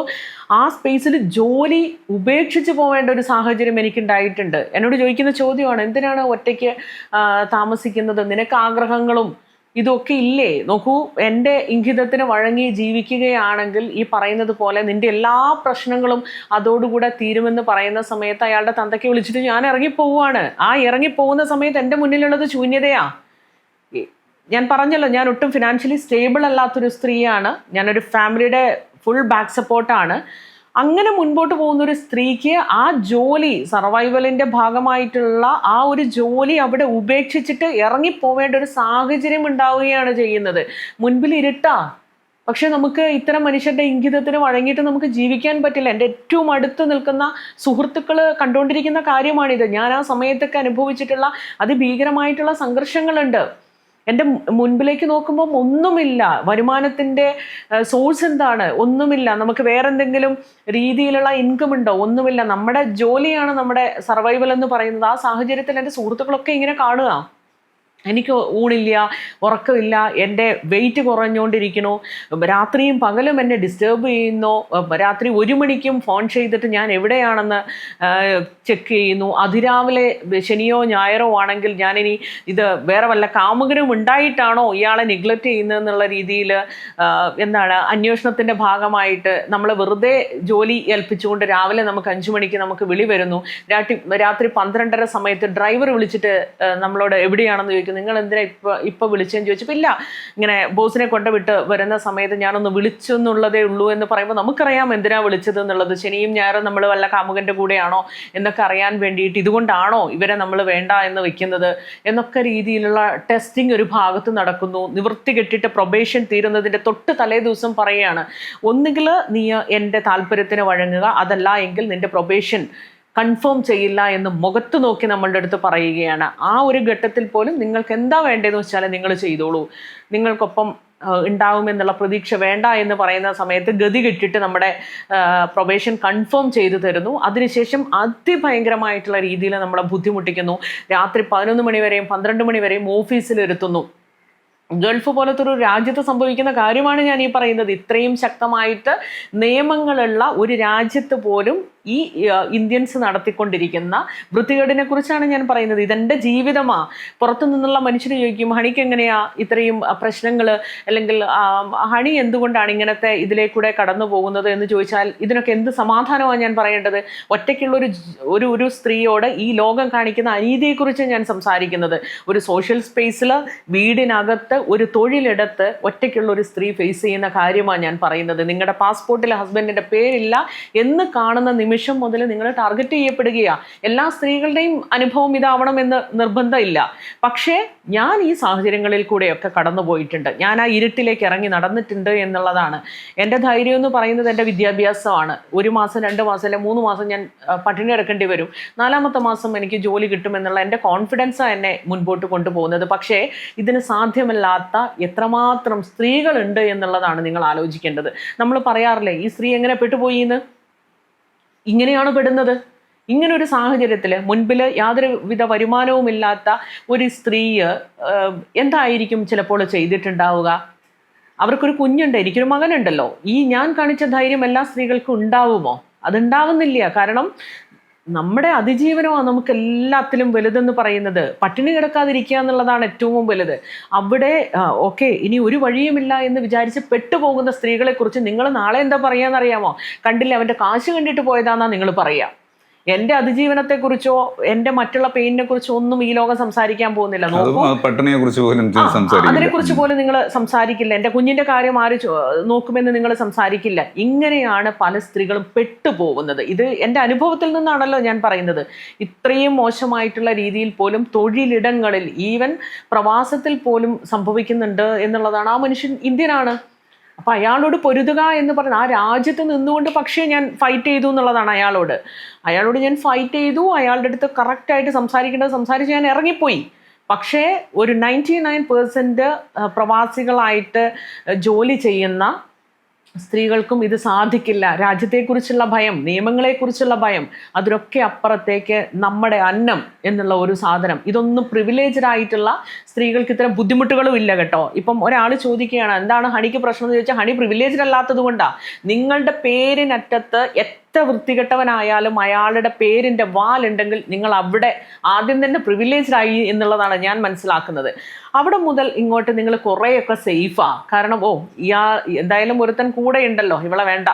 Speaker 1: ആ സ്പേസിൽ ജോലി ഉപേക്ഷിച്ച് പോവേണ്ട ഒരു സാഹചര്യം എനിക്കുണ്ടായിട്ടുണ്ട്. എന്നോട് ചോദിക്കുന്ന ചോദ്യമാണ്, എന്തിനാണ് ഒറ്റയ്ക്ക് താമസിക്കുന്നത്? നിനക്ക് ആഗ്രഹങ്ങളും ഇതൊക്കെ ഇല്ലേ? നോക്കൂ, എൻ്റെ ഇംഗിതത്തിന് വഴങ്ങി ജീവിക്കുകയാണെങ്കിൽ ഈ പറയുന്നത് പോലെ നിൻ്റെ എല്ലാ പ്രശ്നങ്ങളും അതോടുകൂടെ തീരുമെന്ന് പറയുന്ന സമയത്ത് അയാളുടെ തന്തയ്ക്ക് വിളിച്ചിട്ട് ഞാൻ ഇറങ്ങിപ്പോവുകയാണ്. ആ ഇറങ്ങിപ്പോകുന്ന സമയത്ത് എൻ്റെ മുന്നിലുള്ളത് ശൂന്യതയാ. ഞാൻ പറഞ്ഞല്ലോ, ഞാൻ ഒട്ടും ഫിനാൻഷ്യലി സ്റ്റേബിൾ അല്ലാത്തൊരു സ്ത്രീയാണ്. ഞാനൊരു ഫാമിലിയുടെ ഫുൾ ബാക്ക് സപ്പോർട്ടാണ്. അങ്ങനെ മുൻപോട്ട് പോകുന്നൊരു സ്ത്രീക്ക് ആ ജോലി, സർവൈവലിൻ്റെ ഭാഗമായിട്ടുള്ള ആ ഒരു ജോലി അവിടെ ഉപേക്ഷിച്ചിട്ട് ഇറങ്ങിപ്പോവേണ്ട ഒരു സാഹചര്യം ഉണ്ടാവുകയാണ് ചെയ്യുന്നത്. മുൻപിൽ ഇരുട്ടാ, പക്ഷെ നമുക്ക് ഇത്തരം മനുഷ്യരുടെ ഇംഗിതത്തിന് വഴങ്ങിയിട്ട് നമുക്ക് ജീവിക്കാൻ പറ്റില്ല. എൻ്റെ ഏറ്റവും അടുത്ത് നിൽക്കുന്ന സുഹൃത്തുക്കൾ കണ്ടുകൊണ്ടിരിക്കുന്ന കാര്യമാണിത്. ഞാൻ ആ സമയത്തൊക്കെ അനുഭവിച്ചിട്ടുള്ള അതിഭീകരമായിട്ടുള്ള സംഘർഷങ്ങളുണ്ട്. എൻ്റെ മുൻപിലേക്ക് നോക്കുമ്പോൾ ഒന്നുമില്ല. വരുമാനത്തിൻ്റെ സോഴ്സ് എന്താണ്? ഒന്നുമില്ല. നമുക്ക് വേറെ എന്തെങ്കിലും രീതിയിലുള്ള ഇൻകം ഉണ്ടോ? ഒന്നുമില്ല. നമ്മുടെ ജോലിയാണ് നമ്മുടെ സർവൈവൽ എന്ന് പറയുന്നത്. ആ സാഹചര്യത്തിൽ എൻ്റെ സുഹൃത്തുക്കളൊക്കെ ഇങ്ങനെ കാണുക, എനിക്ക് ഊണില്ല, ഉറക്കമില്ല, എൻ്റെ വെയിറ്റ് കുറഞ്ഞുകൊണ്ടിരിക്കണു, രാത്രിയും പകലും എന്നെ ഡിസ്റ്റർബ് ചെയ്യുന്നു, രാത്രി 1 മണിക്കും ഫോൺ ചെയ്തിട്ട് ഞാൻ എവിടെയാണെന്ന് ചെക്ക് ചെയ്യുന്നു, അതിരാവിലെ ശനിയോ ഞായറോ ആണെങ്കിൽ ഞാനിനി ഇത് വേറെ വല്ല കാമുകനും ഉണ്ടായിട്ടാണോ ഇയാളെ നെഗ്ലക്റ്റ് ചെയ്യുന്നതെന്നുള്ള രീതിയിൽ എന്താണ് അന്വേഷണത്തിൻ്റെ ഭാഗമായിട്ട് നമ്മൾ വെറുതെ ജോലി ഏൽപ്പിച്ചുകൊണ്ട് രാവിലെ നമുക്ക് 5 മണിക്ക് നമുക്ക് വിളി വരുന്നു. രാത്രി 12:30 സമയത്ത് ഡ്രൈവർ വിളിച്ചിട്ട് നമ്മളോട് എവിടെയാണെന്ന് ചോദിക്കും. നിങ്ങൾ എന്തിനാ ഇപ്പൊ വിളിച്ചെന്ന് ചോദിച്ചപ്പോൾ ഇല്ല, ഇങ്ങനെ ബോസിനെ കൊണ്ടുവിട്ട് വരുന്ന സമയത്ത് ഞാനൊന്ന് വിളിച്ചു എന്നുള്ളതേ ഉള്ളൂ എന്ന് പറയുമ്പോൾ നമുക്കറിയാം എന്തിനാ വിളിച്ചത് എന്നുള്ളത്. ശനിയും ഞായറും നമ്മൾ വല്ല കാമുകൻ്റെ കൂടെയാണോ എന്നൊക്കെ അറിയാൻ വേണ്ടിയിട്ട്, ഇതുകൊണ്ടാണോ ഇവരെ നമ്മൾ വേണ്ട എന്ന് വെക്കുന്നത് എന്നൊക്കെ രീതിയിലുള്ള ടെസ്റ്റിംഗ് ഒരു ഭാഗത്ത് നടക്കുന്നു. നിവൃത്തി കെട്ടിട്ട് പ്രൊബേഷൻ തീരുന്നതിൻ്റെ തൊട്ട് തലേ ദിവസം പറയുകയാണ്, ഒന്നുകിൽ നീ എൻ്റെ താല്പര്യത്തിന് വഴങ്ങുക, അതല്ല എങ്കിൽ നിൻ്റെ പ്രൊബേഷൻ കൺഫേം ചെയ്യില്ല എന്ന് മുഖത്ത് നോക്കി നമ്മളുടെ അടുത്ത് പറയുകയാണ്. ആ ഒരു ഘട്ടത്തിൽ പോലും നിങ്ങൾക്ക് എന്താ വേണ്ടതെന്ന് വെച്ചാൽ നിങ്ങൾ ചെയ്തോളൂ, നിങ്ങൾക്കൊപ്പം ഉണ്ടാവുമെന്നുള്ള പ്രതീക്ഷ വേണ്ട എന്ന് പറയുന്ന സമയത്ത് ഗതി കെട്ടിട്ട് നമ്മുടെ പ്രൊബേഷൻ കൺഫേം ചെയ്തു തരുന്നു. അതിനുശേഷം അതിഭയങ്കരമായിട്ടുള്ള രീതിയിൽ നമ്മളെ ബുദ്ധിമുട്ടിക്കുന്നു. രാത്രി 11 മണി വരെയും 12 മണി വരെയും ഓഫീസിലിരുത്തുന്നു. ഗൾഫ് പോലത്തെ ഒരു രാജ്യത്ത് സംഭവിക്കുന്ന കാര്യമാണ് ഞാൻ ഈ പറയുന്നത്. ഇത്രയും ശക്തമായിട്ട് നിയമങ്ങളുള്ള ഒരു രാജ്യത്ത് പോലും ഈ ഇന്ത്യൻസ് നടത്തിക്കൊണ്ടിരിക്കുന്ന വൃത്തികേടിനെ കുറിച്ചാണ് ഞാൻ പറയുന്നത്. ഇതെൻ്റെ ജീവിതമാണ്. പുറത്തു നിന്നുള്ള മനുഷ്യർ ചോദിക്കും, ഹണിക്ക് എങ്ങനെയാ ഇത്രയും പ്രശ്നങ്ങൾ, അല്ലെങ്കിൽ ഹണി എന്തുകൊണ്ടാണ് ഇങ്ങനത്തെ ഇതിലേക്കൂടെ കടന്നു പോകുന്നത് എന്ന് ചോദിച്ചാൽ ഇതിനൊക്കെ എന്ത് സമാധാനമാണ് ഞാൻ പറയേണ്ടത്? ഒറ്റയ്ക്കുള്ള ഒരു സ്ത്രീയോട് ഈ ലോകം കാണിക്കുന്ന അനീതിയെക്കുറിച്ച് ഞാൻ സംസാരിക്കുന്നത്. ഒരു സോഷ്യൽ സ്പേസിൽ, വീടിനകത്ത്, ഒരു തൊഴിലിടത്ത് ഒറ്റയ്ക്കുള്ള ഒരു സ്ത്രീ ഫേസ് ചെയ്യുന്ന കാര്യമാണ് ഞാൻ പറയുന്നത്. നിങ്ങളുടെ പാസ്പോർട്ടിൽ ഹസ്ബൻഡിൻ്റെ പേരില്ല എന്ന് കാണുന്ന നിമിഷം മുതൽ നിങ്ങൾ ടാർഗറ്റ് ചെയ്യപ്പെടുകയാണ്. എല്ലാ സ്ത്രീകളുടെയും അനുഭവം ഇതാവണമെന്ന് നിർബന്ധമില്ല. പക്ഷേ ഞാൻ ഈ സാഹചര്യങ്ങളിൽ കൂടെയൊക്കെ കടന്നു പോയിട്ടുണ്ട്. ഞാൻ ആ ഇരുട്ടിലേക്ക് ഇറങ്ങി നടന്നിട്ടുണ്ട് എന്നുള്ളതാണ്. എൻ്റെ ധൈര്യം എന്ന് പറയുന്നത് എൻ്റെ വിദ്യാഭ്യാസമാണ്. 1 മാസം 2 മാസം അല്ലെ 3 മാസം ഞാൻ പട്ടിണി കിടക്കേണ്ടി വരും. 4ാമത്തെ മാസം എനിക്ക് ജോലി കിട്ടുമെന്നുള്ള എൻ്റെ കോൺഫിഡൻസാണ് എന്നെ മുൻപോട്ട് കൊണ്ടുപോകുന്നത്. പക്ഷേ ഇതിന് സാധ്യമല്ലാത്ത എത്രമാത്രം സ്ത്രീകളുണ്ട് എന്നുള്ളതാണ് നിങ്ങൾ ആലോചിക്കേണ്ടത്. നമ്മൾ പറയാറില്ലേ, ഈ സ്ത്രീ എങ്ങനെ പെട്ടുപോയി എന്ന്? ഇങ്ങനെയാണ് പെടുന്നത്. ഇങ്ങനെ ഒരു സാഹചര്യത്തിൽ മുൻപിൽ യാതൊരുവിധ വരുമാനവുമില്ലാത്ത ഒരു സ്ത്രീ എന്തായിരിക്കും ചിലപ്പോൾ ചെയ്തിട്ടുണ്ടാവുക? അവർക്കൊരു കുഞ്ഞുണ്ട്, എനിക്കൊരു മകനുണ്ടല്ലോ. ഈ ഞാൻ കാണിച്ച ധൈര്യം എല്ലാ സ്ത്രീകൾക്കും ഉണ്ടാവുമോ? അതുണ്ടാവുന്നില്ല. കാരണം നമ്മുടെ അതിജീവനമാണ് നമുക്ക് എല്ലാത്തിലും വലുതെന്ന് പറയുന്നത്. പട്ടിണി കിടക്കാതിരിക്കുക എന്നുള്ളതാണ് ഏറ്റവും വലുത്. അവിടെ ഓക്കെ ഇനി ഒരു വഴിയുമില്ല എന്ന് വിചാരിച്ച് പെട്ടുപോകുന്ന സ്ത്രീകളെ കുറിച്ച് നിങ്ങൾ നാളെ എന്താ പറയാന്നറിയാമോ? കണ്ടില്ല, അവൻ്റെ കാശ് കണ്ടിട്ട് പോയതാന്നാ നിങ്ങൾ പറയുക. എൻ്റെ അതിജീവനത്തെക്കുറിച്ചോ എൻ്റെ മറ്റുള്ള പെയിനെ കുറിച്ചോ ഒന്നും ഈ ലോകം സംസാരിക്കാൻ പോകുന്നില്ല.
Speaker 2: പട്ടിണിയെ കുറിച്ച് പോലും
Speaker 1: അതിനെക്കുറിച്ച് പോലും നിങ്ങൾ സംസാരിക്കില്ല. എൻ്റെ കുഞ്ഞിൻ്റെ കാര്യം ആര് നോക്കുമെന്ന് നിങ്ങൾ സംസാരിക്കില്ല. ഇങ്ങനെയാണ് പല സ്ത്രീകളും പെട്ടുപോകുന്നത്. ഇത് എൻ്റെ അനുഭവത്തിൽ നിന്നാണല്ലോ ഞാൻ പറയുന്നത്. ഇത്രയും മോശമായിട്ടുള്ള രീതിയിൽ പോലും തൊഴിലിടങ്ങളിൽ, ഈവൻ പ്രവാസത്തിൽ പോലും സംഭവിക്കുന്നുണ്ട് എന്നുള്ളതാണ്. ആ മനുഷ്യൻ ഇന്ത്യനാണ്. അപ്പം അയാളോട് പൊരുതുക എന്ന് പറഞ്ഞാൽ ആ രാജ്യത്ത് നിന്നുകൊണ്ട് പക്ഷേ ഞാൻ ഫൈറ്റ് ചെയ്തു എന്നുള്ളതാണ്. അയാളോട് ഞാൻ ഫൈറ്റ് ചെയ്തു. അയാളുടെ അടുത്ത് കറക്റ്റായിട്ട് സംസാരിക്കേണ്ടത് സംസാരിച്ച് ഞാൻ ഇറങ്ങിപ്പോയി. പക്ഷേ ഒരു 99% പ്രവാസികളായിട്ട് ജോലി ചെയ്യുന്ന സ്ത്രീകൾക്കും ഇത് സാധിക്കില്ല. രാജ്യത്തെക്കുറിച്ചുള്ള ഭയം, നിയമങ്ങളെക്കുറിച്ചുള്ള ഭയം, അതിനൊക്കെ അപ്പുറത്തേക്ക് നമ്മുടെ അന്നം എന്നുള്ള ഒരു സാധനം, ഇതൊന്നും പ്രിവിലേജ്ഡ് ആയിട്ടുള്ള സ്ത്രീകൾക്ക് ഇത്തരം ബുദ്ധിമുട്ടുകളും ഇല്ല കേട്ടോ. ഇപ്പം ഒരാൾ ചോദിക്കുകയാണ് എന്താണ് ഹണിക്ക് പ്രശ്നം എന്ന് ചോദിച്ചാൽ, ഹണി പ്രിവിലേജ്ഡ് അല്ലാത്തത് കൊണ്ടാണ്. നിങ്ങളുടെ പേരിനറ്റത്ത് എത്ര വൃത്തികെട്ടവനായാലും അയാളുടെ പേരിൻ്റെ വാലുണ്ടെങ്കിൽ നിങ്ങൾ അവിടെ ആദ്യം തന്നെ പ്രിവിലേജ്ഡ് ആയി എന്നുള്ളതാണ് ഞാൻ മനസ്സിലാക്കുന്നത്. അവിടെ മുതൽ ഇങ്ങോട്ട് നിങ്ങൾ കുറേയൊക്കെ സേഫാണ്. കാരണം എന്തായാലും ഒരുത്തൻ കൂടെ ഉണ്ടല്ലോ, ഇവളെ വേണ്ട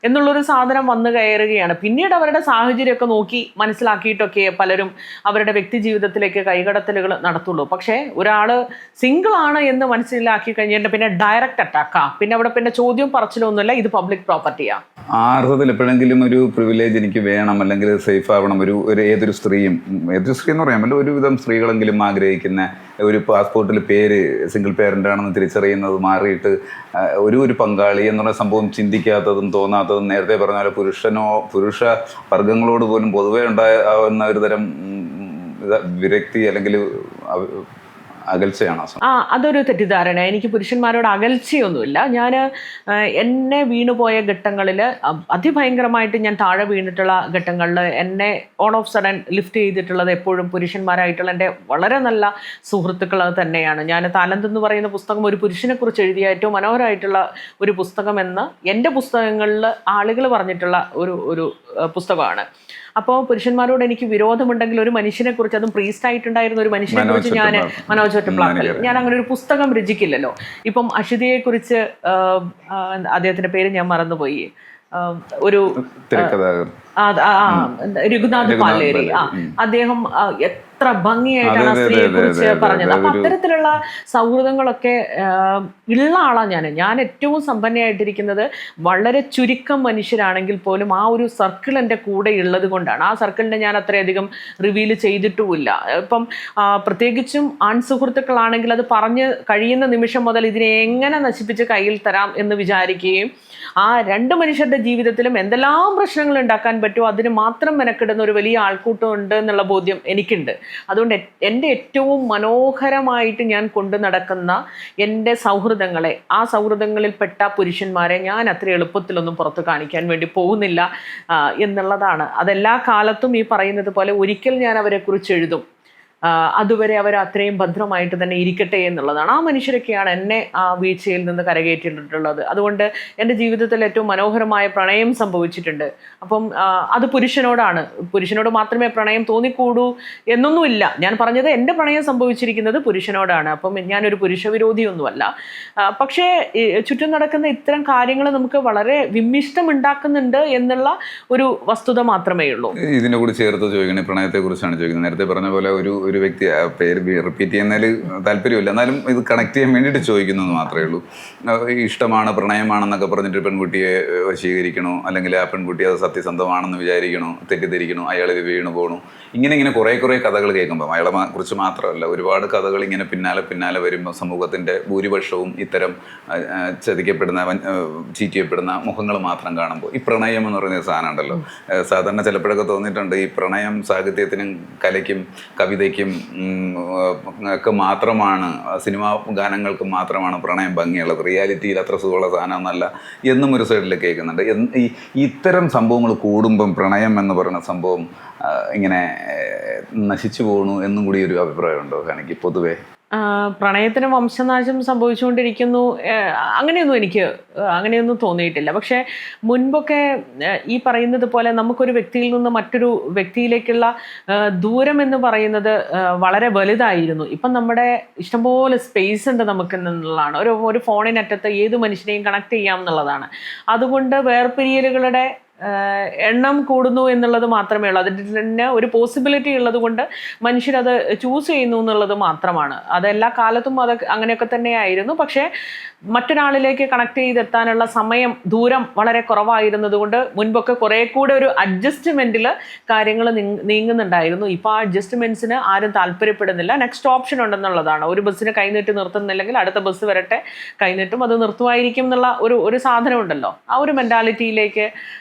Speaker 1: എന്നുള്ളൊരു സാധനം വന്നു കയറുകയാണ്. പിന്നീട് അവരുടെ സാഹചര്യമൊക്കെ നോക്കി മനസ്സിലാക്കിയിട്ടൊക്കെ പലരും അവരുടെ വ്യക്തി ജീവിതത്തിലേക്ക് കൈകടത്തലുകൾ നടത്തുള്ളൂ. പക്ഷേ ഒരാൾ സിംഗിളാണ് എന്ന് മനസ്സിലാക്കി കഴിഞ്ഞിട്ട് പിന്നെ ഡയറക്റ്റ് അറ്റാക്കാണ്. പിന്നെ അവിടെ പിന്നെ ചോദ്യം പറച്ചിലൊന്നുമില്ല, ഇത് പബ്ലിക് പ്രോപ്പർട്ടിയാണ്.
Speaker 2: ആ അർത്ഥത്തിൽ എപ്പോഴെങ്കിലും ഒരു പ്രിവിലേജ് എനിക്ക് വേണം, അല്ലെങ്കിൽ സേഫ് ആവണം, ഏതൊരു സ്ത്രീ എന്ന് പറയാമല്ലോ, ഒരുവിധം സ്ത്രീകളെങ്കിലും ആഗ്രഹിക്കുന്ന ഒരു പാസ്പോർട്ടിൽ പേര് സിംഗിൾ പേരൻ്റ് ആണെന്ന് തിരിച്ചറിയുന്നത് മാറിയിട്ട് ഒരു പങ്കാളി എന്നുള്ള സംഭവം ചിന്തിക്കാത്തതും തോന്നാത്തതും, നേരത്തെ പറഞ്ഞ പോലെ പുരുഷ വർഗങ്ങളോട് പോലും പൊതുവെ ഉണ്ടാകുന്ന ഒരു തരം വിരക്തി അല്ലെങ്കിൽ അകൽച്ചയാണോ?
Speaker 1: അതൊരു തെറ്റിദ്ധാരണ. എനിക്ക് പുരുഷന്മാരോട് അകൽച്ചയൊന്നുമില്ല. ഞാൻ എന്നെ വീണുപോയ ഘട്ടങ്ങളിൽ, അതിഭയങ്കരമായിട്ട് ഞാൻ താഴെ വീണിട്ടുള്ള ഘട്ടങ്ങളിൽ എന്നെ ഓൺ ഓഫ് സഡൻ ലിഫ്റ്റ് ചെയ്തിട്ടുള്ളത് എപ്പോഴും പുരുഷന്മാരായിട്ടുള്ള എൻ്റെ വളരെ നല്ല സുഹൃത്തുക്കൾ തന്നെയാണ്. ഞാൻ താലന്ത് എന്ന് പറയുന്ന പുസ്തകം ഒരു പുരുഷനെ കുറിച്ച് എഴുതിയ ഏറ്റവും മനോഹരമായിട്ടുള്ള ഒരു പുസ്തകം എന്ന് എൻ്റെ പുസ്തകങ്ങളിൽ ആളുകൾ പറഞ്ഞിട്ടുള്ള ഒരു പുസ്തകമാണ്. അപ്പോൾ പുരുഷന്മാരോട് എനിക്ക് വിരോധമുണ്ടെങ്കിൽ ഒരു മനുഷ്യനെ കുറിച്ച്, അതും പ്രീസ്റ്റ് ആയിട്ടുണ്ടായിരുന്ന ഒരു മനുഷ്യനെ കുറിച്ച് ഞാൻ, മനോജ് ഒറ്റപ്ലാക്കൽ, ഞാൻ അങ്ങനെ ഒരു പുസ്തകം രചിക്കില്ലല്ലോ. ഇപ്പം അഷിതയെ കുറിച്ച്, അദ്ദേഹത്തിന്റെ പേര് ഞാൻ മറന്നുപോയി, ഒരു രഘുനാഥ് പാലേരി, അദ്ദേഹം എത്ര ഭംഗിയായിട്ടാണ് ആ സ്ത്രീയെ കുറിച്ച് പറഞ്ഞത്. അപ്പൊ അത്തരത്തിലുള്ള സൗഹൃദങ്ങളൊക്കെ ഉള്ള ആളാണ് ഞാൻ. ഏറ്റവും സമ്പന്നയായിട്ടിരിക്കുന്നത് വളരെ ചുരുക്കം മനുഷ്യരാണെങ്കിൽ പോലും ആ ഒരു സർക്കിൾ എൻ്റെ കൂടെ ഉള്ളത് കൊണ്ടാണ്. ആ സർക്കിളിനെ ഞാൻ അത്രയധികം റിവീൽ ചെയ്തിട്ടുമില്ല. ഇപ്പം പ്രത്യേകിച്ചും ആൺസുഹൃത്തുക്കളാണെങ്കിൽ അത് പറഞ്ഞ് കഴിയുന്ന നിമിഷം മുതൽ ഇതിനെ എങ്ങനെ നശിപ്പിച്ച് കയ്യിൽ തരാം എന്ന് വിചാരിക്കുകയും ആ 2 മനുഷ്യരുടെ ജീവിതത്തിലും എന്തെല്ലാം പ്രശ്നങ്ങൾ ഉണ്ടാക്കാൻ പറ്റുമോ അതിന് മാത്രം മെനക്കിടുന്ന ഒരു വലിയ ആൾക്കൂട്ടം ഉണ്ട് എന്നുള്ള ബോധ്യം എനിക്കുണ്ട്. അതുകൊണ്ട് എൻ്റെ ഏറ്റവും മനോഹരമായിട്ട് ഞാൻ കൊണ്ടു നടക്കുന്ന എൻ്റെ സൗഹൃദങ്ങളെ, ആ സൗഹൃദങ്ങളിൽപ്പെട്ട പുരുഷന്മാരെ ഞാൻ അത്ര എളുപ്പത്തിലൊന്നും പുറത്ത് കാണിക്കാൻ വേണ്ടി പോകുന്നില്ല എന്നുള്ളതാണ്. അതെല്ലാ കാലത്തും ഈ പറയുന്നത് പോലെ ഒരിക്കൽ ഞാൻ അവരെക്കുറിച്ച് എഴുതും, അതുവരെ അവർ അത്രയും ഭദ്രമായിട്ട് തന്നെ ഇരിക്കട്ടെ എന്നുള്ളതാണ്. ആ മനുഷ്യരൊക്കെയാണ് എന്നെ ആ വീഴ്ചയിൽ നിന്ന് കരകയറ്റിയിട്ടുള്ളത്. അതുകൊണ്ട് എൻ്റെ ജീവിതത്തിൽ ഏറ്റവും മനോഹരമായ പ്രണയം സംഭവിച്ചിട്ടുണ്ട്. അപ്പം അത് പുരുഷനോട് മാത്രമേ പ്രണയം തോന്നിക്കൂടൂ എന്നൊന്നുമില്ല. ഞാൻ പറഞ്ഞത് എൻ്റെ പ്രണയം സംഭവിച്ചിരിക്കുന്നത് പുരുഷനോടാണ്. അപ്പം ഞാനൊരു പുരുഷവിരോധിയൊന്നുമല്ല. പക്ഷേ ചുറ്റും നടക്കുന്ന ഇത്തരം കാര്യങ്ങൾ നമുക്ക് വളരെ വിമ്മിഷ്ടമുണ്ടാക്കുന്നുണ്ട് എന്നുള്ള ഒരു വസ്തുത മാത്രമേ ഉള്ളൂ.
Speaker 2: ഇതിൻ്റെ കൂടി ചേർത്ത് ചോദിക്കണേ, പ്രണയത്തെക്കുറിച്ചാണ് ചോദിക്കുന്നത്. നേരത്തെ പറഞ്ഞ പോലെ ഒരു ഒരു വ്യക്തി പേര് റിപ്പീറ്റ് ചെയ്യുന്നതിൽ താല്പര്യമില്ല, എന്നാലും ഇത് കണക്ട് ചെയ്യാൻ വേണ്ടിയിട്ട് ചോദിക്കുന്നു എന്ന് മാത്രമേ ഉള്ളൂ. ഇഷ്ടമാണ്, പ്രണയമാണെന്നൊക്കെ പറഞ്ഞിട്ട് പെൺകുട്ടിയെ വശീകരിക്കണോ, അല്ലെങ്കിൽ ആ പെൺകുട്ടി അത് സത്യസന്ധമാണെന്ന് വിചാരിക്കണോ, തെറ്റിദ്ധരിക്കണോ, അയാളിൽ വീണു പോകണോ, ഇങ്ങനെ കുറേ കഥകൾ കേൾക്കുമ്പോൾ അയാളെ കുറിച്ച് മാത്രമല്ല ഒരുപാട് കഥകൾ ഇങ്ങനെ പിന്നാലെ വരുമ്പോൾ സമൂഹത്തിൻ്റെ ഭൂരിപക്ഷവും ഇത്തരം ചതിക്കപ്പെടുന്ന ചീറ്റ് ചെയ്യപ്പെടുന്ന മുഖങ്ങൾ മാത്രം കാണുമ്പോൾ ഈ പ്രണയം എന്ന് പറയുന്ന സാധനം ഉണ്ടല്ലോ, സാധാരണ ചിലപ്പോഴൊക്കെ തോന്നിയിട്ടുണ്ട് ഈ പ്രണയം സാഹിത്യത്തിനും കലയ്ക്കും കവിതയ്ക്കും ഒക്കെ മാത്രമാണ്, സിനിമാ ഗാനങ്ങൾക്ക് മാത്രമാണ് പ്രണയം ഭംഗിയുള്ളത്, റിയാലിറ്റിയിൽ അത്ര സുഖമുള്ള സാധനം എന്നല്ല എന്നും ഒരു സൈഡിൽ കേൾക്കുന്നുണ്ട്. ഈ ഇത്തരം സംഭവങ്ങൾ കൂടുമ്പം പ്രണയം എന്ന് പറയുന്ന സംഭവം ഇങ്ങനെ നശിച്ചു പോകണു എന്നും കൂടി ഒരു അഭിപ്രായമുണ്ടോ എനിക്ക് പൊതുവേ?
Speaker 1: പ്രണയത്തിന് വംശനാശം സംഭവിച്ചുകൊണ്ടിരിക്കുന്നു അങ്ങനെയൊന്നും തോന്നിയിട്ടില്ല. പക്ഷേ മുൻപൊക്കെ ഈ പറയുന്നത് പോലെ നമുക്കൊരു വ്യക്തിയിൽ നിന്ന് മറ്റൊരു വ്യക്തിയിലേക്കുള്ള ദൂരം എന്ന് പറയുന്നത് വളരെ വലുതായിരുന്നു. ഇപ്പം നമ്മുടെ ഇഷ്ടംപോലെ സ്പേസ് ഉണ്ട് നമുക്ക് എന്നുള്ളതാണ്. ഒരു ഫോണിനറ്റത്ത് ഏത് മനുഷ്യനെയും കണക്ട് ചെയ്യാം എന്നുള്ളതാണ്. അതുകൊണ്ട് വേർപിരിയലുകളുടെ എണ്ണം കൂടുന്നു എന്നുള്ളത് മാത്രമേ ഉള്ളൂ. അതിൽ തന്നെ ഒരു പോസിബിലിറ്റി ഉള്ളത് കൊണ്ട് മനുഷ്യരത് ചൂസ് ചെയ്യുന്നു എന്നുള്ളത് മാത്രമാണ്. അതെല്ലാ കാലത്തും അത് അങ്ങനെയൊക്കെ തന്നെയായിരുന്നു. പക്ഷേ മറ്റൊരാളിലേക്ക് കണക്ട് ചെയ്തെത്താനുള്ള ദൂരം വളരെ കുറവായിരുന്നത് കൊണ്ട് മുൻപൊക്കെ കുറേ കൂടെ ഒരു അഡ്ജസ്റ്റ്മെൻറ്റിൽ കാര്യങ്ങൾ നീങ്ങുന്നുണ്ടായിരുന്നു. ഇപ്പോൾ ആ അഡ്ജസ്റ്റ്മെൻറ്റ്സിന് ആരും താല്പര്യപ്പെടുന്നില്ല. നെക്സ്റ്റ് ഓപ്ഷൻ ഉണ്ടെന്നുള്ളതാണ്. ഒരു ബസ്സിന് കൈനീട്ടി നിർത്തുന്നില്ലെങ്കിൽ അടുത്ത ബസ് വരട്ടെ, കൈനീട്ടും, അത് നിർത്തുമായിരിക്കും എന്നുള്ള ഒരു സാധനം ഉണ്ടല്ലോ. ആ ഒരു മെൻറ്റാലിറ്റിയിലേക്ക്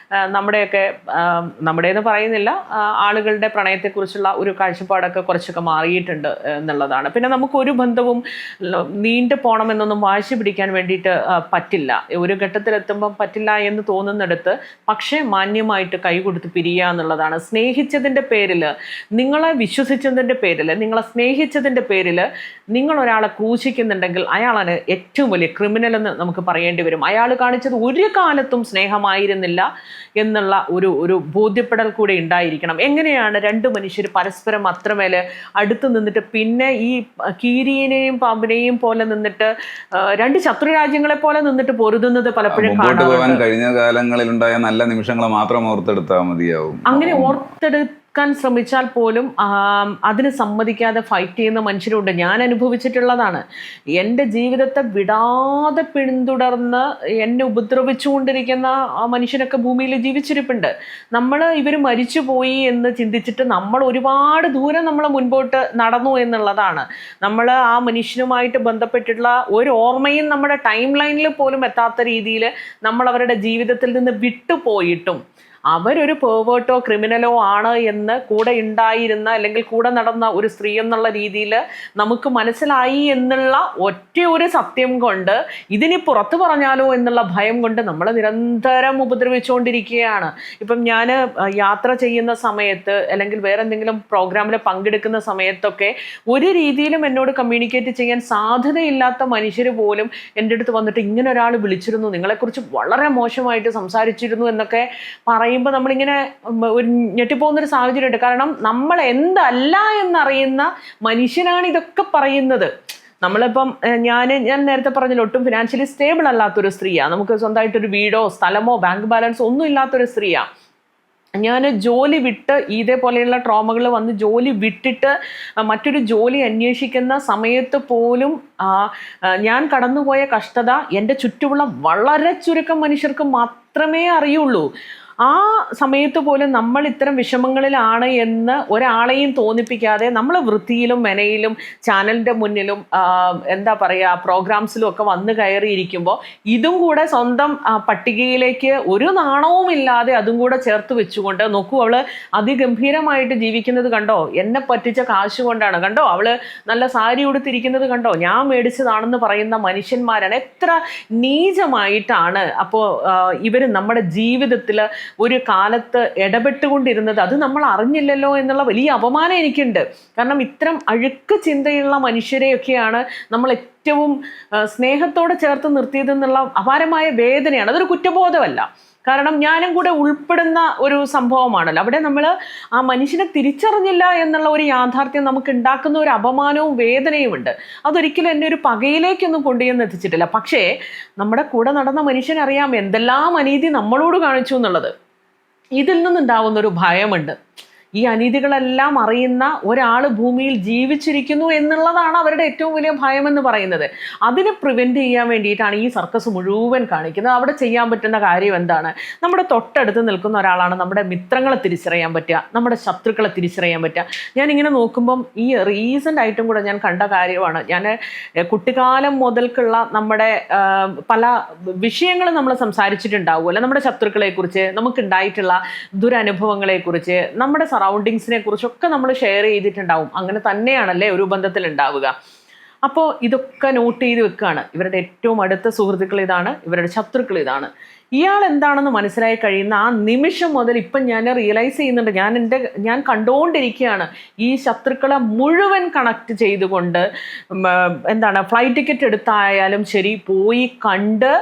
Speaker 1: നമ്മുടേന്ന് പറയുന്നില്ല, ആളുകളുടെ പ്രണയത്തെക്കുറിച്ചുള്ള ഒരു കാഴ്ചപ്പാടൊക്കെ കുറച്ചൊക്കെ മാറിയിട്ടുണ്ട് എന്നുള്ളതാണ്. പിന്നെ നമുക്കൊരു ബന്ധവും നീണ്ടു പോകണമെന്നൊന്നും വാശി പിടിക്കാൻ വേണ്ടിയിട്ട് പറ്റില്ല. ഒരു ഘട്ടത്തിലെത്തുമ്പം പറ്റില്ല എന്ന് തോന്നുന്നിടത്ത് പക്ഷേ മാന്യമായിട്ട് കൈ കൊടുത്ത് പിരിയുക എന്നുള്ളതാണ്. സ്നേഹിച്ചതിൻ്റെ പേരിൽ, നിങ്ങളെ വിശ്വസിച്ചതിൻ്റെ പേരിൽ, നിങ്ങളെ സ്നേഹിച്ചതിൻ്റെ പേരിൽ നിങ്ങൾ ഒരാളെ ക്രൂശിക്കുന്നുണ്ടെങ്കിൽ അയാളാണ് ഏറ്റവും വലിയ ക്രിമിനൽ എന്ന് നമുക്ക് പറയേണ്ടി വരും. അയാൾ കാണിച്ചത് ഒരു കാലത്തും സ്നേഹമായിരുന്നില്ല എന്നുള്ള ഒരു ബോധ്യപ്പെടൽ കൂടെ ഉണ്ടായിരിക്കണം. എങ്ങനെയാണ് രണ്ട് മനുഷ്യർ പരസ്പരം അത്രമേൽ അടുത്ത് നിന്നിട്ട് പിന്നെ ഈ കീരിയെയും പാമ്പിനെയും പോലെ നിന്നിട്ട് രണ്ട് ശത്രുരാജ്യങ്ങളെ പോലെ നിന്നിട്ട് പൊരുതുന്നത് പലപ്പോഴും
Speaker 2: കാണാൻ കഴിഞ്ഞ കാലങ്ങളിലുണ്ടായ നല്ല നിമിഷങ്ങൾ മാത്രം ഓർത്തെടുത്താൽ മതിയാവും.
Speaker 1: അങ്ങനെ ഓർത്തെടുക്കാൻ ശ്രമിച്ചാൽ പോലും അതിന് സമ്മതിക്കാതെ ഫൈറ്റ് ചെയ്യുന്ന മനുഷ്യരുണ്ട്. ഞാൻ അനുഭവിച്ചിട്ടുള്ളതാണ്. എൻ്റെ ജീവിതത്തെ വിടാതെ പിന്തുടർന്ന് എന്നെ ഉപദ്രവിച്ചുകൊണ്ടിരിക്കുന്ന ആ മനുഷ്യനൊക്കെ ഭൂമിയിൽ ജീവിച്ചിരിപ്പുണ്ട്. ഇവർ മരിച്ചുപോയി എന്ന് ചിന്തിച്ചിട്ട് നമ്മൾ ഒരുപാട് ദൂരം നമ്മൾ മുൻപോട്ട് നടന്നു എന്നുള്ളതാണ്. നമ്മൾ ആ മനുഷ്യനുമായിട്ട് ബന്ധപ്പെട്ടിട്ടുള്ള ഒരു ഓർമ്മയും നമ്മുടെ ടൈം ലൈനിൽ പോലും എത്താത്ത രീതിയിൽ നമ്മൾ അവരുടെ ജീവിതത്തിൽ നിന്ന് വിട്ടുപോയിട്ടും അവരൊരു പേവേർട്ടോ ക്രിമിനലോ ആണ് എന്ന് കൂടെ ഉണ്ടായിരുന്ന അല്ലെങ്കിൽ കൂടെ നടന്ന ഒരു സ്ത്രീ എന്നുള്ള രീതിയിൽ നമുക്ക് മനസ്സിലായി എന്നുള്ള ഒരു സത്യം കൊണ്ട് ഇതിനി പുറത്തു പറഞ്ഞാലോ എന്നുള്ള ഭയം കൊണ്ട് നമ്മൾ നിരന്തരം ഉപദ്രവിച്ചുകൊണ്ടിരിക്കുകയാണ്. ഇപ്പം ഞാൻ യാത്ര ചെയ്യുന്ന സമയത്ത് അല്ലെങ്കിൽ വേറെ എന്തെങ്കിലും പ്രോഗ്രാമിൽ പങ്കെടുക്കുന്ന സമയത്തൊക്കെ ഒരു രീതിയിലും എന്നോട് കമ്മ്യൂണിക്കേറ്റ് ചെയ്യാൻ സാധ്യതയില്ലാത്ത മനുഷ്യർ പോലും എൻ്റെ അടുത്ത് വന്നിട്ട് ഇങ്ങനെ ഒരാൾ വിളിച്ചിരുന്നു, നിങ്ങളെക്കുറിച്ച് വളരെ മോശമായിട്ട് സംസാരിച്ചിരുന്നു എന്നൊക്കെ പറയുമ്പോൾ നമ്മളിങ്ങനെ ഒരു ഞെട്ടിപ്പോകുന്നൊരു സാഹചര്യമുണ്ട്. കാരണം നമ്മൾ എന്തല്ല എന്നറിയുന്ന മനുഷ്യനാണ് ഇതൊക്കെ പറയുന്നത്. നമ്മളിപ്പം ഞാൻ നേരത്തെ പറഞ്ഞല്ലോ, ഒട്ടും ഫിനാൻഷ്യലി സ്റ്റേബിൾ അല്ലാത്തൊരു സ്ത്രീയാണ്. നമുക്ക് സ്വന്തമായിട്ടൊരു വീടോ സ്ഥലമോ ബാങ്ക് ബാലൻസോ ഒന്നും ഇല്ലാത്തൊരു സ്ത്രീയാണ്. ഞാൻ ജോലി വിട്ട് ഇതേപോലെയുള്ള ട്രോമകൾ വന്ന് ജോലി വിട്ടിട്ട് മറ്റൊരു ജോലി അന്വേഷിക്കുന്ന സമയത്ത് പോലും ഞാൻ കടന്നുപോയ കഷ്ടത എൻ്റെ ചുറ്റുമുള്ള വളരെ ചുരുക്കം മനുഷ്യർക്ക് മാത്രമേ അറിയുള്ളൂ. ആ സമയത്ത് പോലും നമ്മൾ ഇത്തരം വിഷമങ്ങളിലാണ് എന്ന് ഒരാളെയും തോന്നിപ്പിക്കാതെ നമ്മൾ വൃത്തിയിലും മെനയിലും ചാനലിൻ്റെ മുന്നിലും എന്താ പറയുക പ്രോഗ്രാംസിലും ഒക്കെ വന്ന് കയറിയിരിക്കുമ്പോൾ ഇതും കൂടെ സ്വന്തം പട്ടികയിലേക്ക് ഒരു നാണവും ഇല്ലാതെ അതും കൂടെ ചേർത്ത് വെച്ചുകൊണ്ട് നോക്കൂ, അവൾ അതിഗംഭീരമായിട്ട് ജീവിക്കുന്നത് കണ്ടോ, എന്നെ പറ്റിച്ച കാശ് കൊണ്ടാണ് കണ്ടോ, അവൾ നല്ല സാരി ഉടുത്തിരിക്കുന്നത് കണ്ടോ, ഞാൻ മേടിച്ചതാണെന്ന് പറയുന്ന മനുഷ്യന്മാരാണ്. എത്ര നീചമായിട്ടാണ് അപ്പോൾ ഇവർ നമ്മുടെ ജീവിതത്തിൽ ഒരു കാലത്ത് ഇടപെട്ടുകൊണ്ടിരുന്നത്. അത് നമ്മൾ അറിഞ്ഞില്ലല്ലോ എന്നുള്ള വലിയ അപമാനം എനിക്കുണ്ട്. കാരണം ഇത്തരം അഴുക്ക് ചിന്തയുള്ള മനുഷ്യരെയൊക്കെയാണ് നമ്മൾ ഏറ്റവും സ്നേഹത്തോടെ ചേർത്ത് നിർത്തിയതെന്നുള്ള അപാരമായ വേദനയാണ്. അതൊരു കുറ്റബോധമല്ല, കാരണം ഞാനും കൂടെ ഉൾപ്പെടുന്ന ഒരു സംഭവമാണല്ലോ. അവിടെ നമ്മൾ ആ മനുഷ്യനെ തിരിച്ചറിഞ്ഞില്ല എന്നുള്ള ഒരു യാഥാർത്ഥ്യം നമുക്ക് ഉണ്ടാക്കുന്ന ഒരു അപമാനവും വേദനയുമുണ്ട്. അതൊരിക്കലും എന്നെ ഒരു പകയിലേക്കൊന്നും കൊണ്ടുചെന്ന് എത്തിച്ചിട്ടില്ല. പക്ഷേ നമ്മുടെ കൂടെ നടന്ന മനുഷ്യനറിയാം എന്തെല്ലാം അനീതി നമ്മളോട് കാണിച്ചു എന്നുള്ളത്. ഇതിൽ നിന്നുണ്ടാവുന്നൊരു ഭയമുണ്ട്. ഈ അനീതികളെല്ലാം അറിയുന്ന ഒരാൾ ഭൂമിയിൽ ജീവിച്ചിരിക്കുന്നു എന്നുള്ളതാണ് അവരുടെ ഏറ്റവും വലിയ ഭയമെന്ന് പറയുന്നത്. അതിനെ പ്രിവെൻറ്റ് ചെയ്യാൻ വേണ്ടിയിട്ടാണ് ഈ സർക്കസ് മുഴുവൻ കാണിക്കുന്നത്. അവിടെ ചെയ്യാൻ പറ്റുന്ന കാര്യം എന്താണ്? നമ്മുടെ തൊട്ടടുത്ത് നിൽക്കുന്ന ഒരാളാണ് നമ്മുടെ മിത്രങ്ങളെ തിരിച്ചറിയാൻ പറ്റുക, നമ്മുടെ ശത്രുക്കളെ തിരിച്ചറിയാൻ പറ്റുക. ഞാനിങ്ങനെ നോക്കുമ്പം ഈ റീസെൻ്റ് ആയിട്ടും കൂടെ ഞാൻ കണ്ട കാര്യമാണ്. ഞാൻ കുട്ടിക്കാലം മുതൽക്കുള്ള നമ്മുടെ പല വിഷയങ്ങൾ നമ്മൾ സംസാരിച്ചിട്ടുണ്ടാവുമല്ലോ, നമ്മുടെ ശത്രുക്കളെക്കുറിച്ച്, നമുക്കുണ്ടായിട്ടുള്ള ദുരനുഭവങ്ങളെക്കുറിച്ച്, നമ്മുടെ സറൗണ്ടിങ്സിനെ കുറിച്ചൊക്കെ നമ്മൾ ഷെയർ ചെയ്തിട്ടുണ്ടാവും. അങ്ങനെ തന്നെയാണല്ലേ ഒരു ബന്ധത്തിൽ ഉണ്ടാവുക. അപ്പോൾ ഇതൊക്കെ നോട്ട് ചെയ്ത് വെക്കുകയാണ്. ഇവരുടെ ഏറ്റവും അടുത്ത സുഹൃത്തുക്കൾ ഇതാണ്, ഇവരുടെ ശത്രുക്കൾ ഇതാണ്. ഇയാൾ എന്താണെന്ന് മനസ്സിലായി കഴിയുന്ന ആ നിമിഷം മുതൽ ഇപ്പം ഞാൻ റിയലൈസ് ചെയ്യുന്നുണ്ട്, ഞാൻ കണ്ടുകൊണ്ടിരിക്കുകയാണ് ഈ ശത്രുക്കളെ മുഴുവൻ കണക്ട് ചെയ്തുകൊണ്ട് ഫ്ലൈറ്റ് ടിക്കറ്റ് എടുത്തായാലും ശരി പോയി കണ്ട്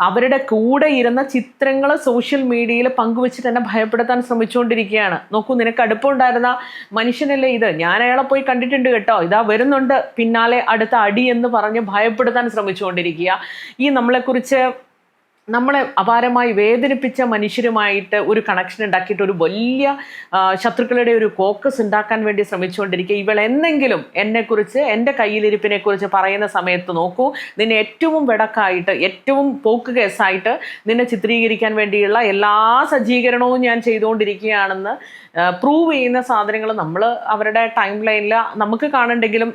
Speaker 1: അവരുടെ കൂടെ ഇരുന്ന ചിത്രങ്ങൾ സോഷ്യൽ മീഡിയയിൽ പങ്കുവെച്ചിട്ട് എന്നെ ഭയപ്പെടുത്താൻ ശ്രമിച്ചുകൊണ്ടിരിക്കുകയാണ്. നോക്കൂ, നിനക്ക് അടുപ്പമുണ്ടായിരുന്ന മനുഷ്യനല്ലേ ഇത്, ഞാൻ അയാളെ പോയി കണ്ടിട്ടുണ്ട് കേട്ടോ, ഇതാ വരുന്നുണ്ട് പിന്നാലെ അടുത്ത അടി എന്ന് പറഞ്ഞ് ഭയപ്പെടുത്താൻ ശ്രമിച്ചുകൊണ്ടിരിക്കുക. ഈ നമ്മളെക്കുറിച്ച് നമ്മളെ അപാരമായി വേദനിപ്പിച്ച മനുഷ്യരുമായിട്ട് ഒരു കണക്ഷൻ ഉണ്ടാക്കിയിട്ട് ഒരു വലിയ ശത്രുക്കളുടെ ഒരു കോക്കസ് ഉണ്ടാക്കാൻ വേണ്ടി ശ്രമിച്ചുകൊണ്ടിരിക്കുക. ഇവൾ എന്നെങ്കിലും എന്നെക്കുറിച്ച്, എൻ്റെ കയ്യിലിരിപ്പിനെക്കുറിച്ച് പറയുന്ന സമയത്ത് നോക്കൂ, നിന്നെ ഏറ്റവും വെടക്കായിട്ട്, ഏറ്റവും പോക്ക് കേസായിട്ട് നിന്നെ ചിത്രീകരിക്കാൻ വേണ്ടിയുള്ള എല്ലാ സജ്ജീകരണവും ഞാൻ ചെയ്തുകൊണ്ടിരിക്കുകയാണെന്ന് പ്രൂവ് ചെയ്യുന്ന സാധനങ്ങൾ നമ്മൾ അവരുടെ ടൈം ലൈനിൽ നമുക്ക് കാണണ്ടെങ്കിലും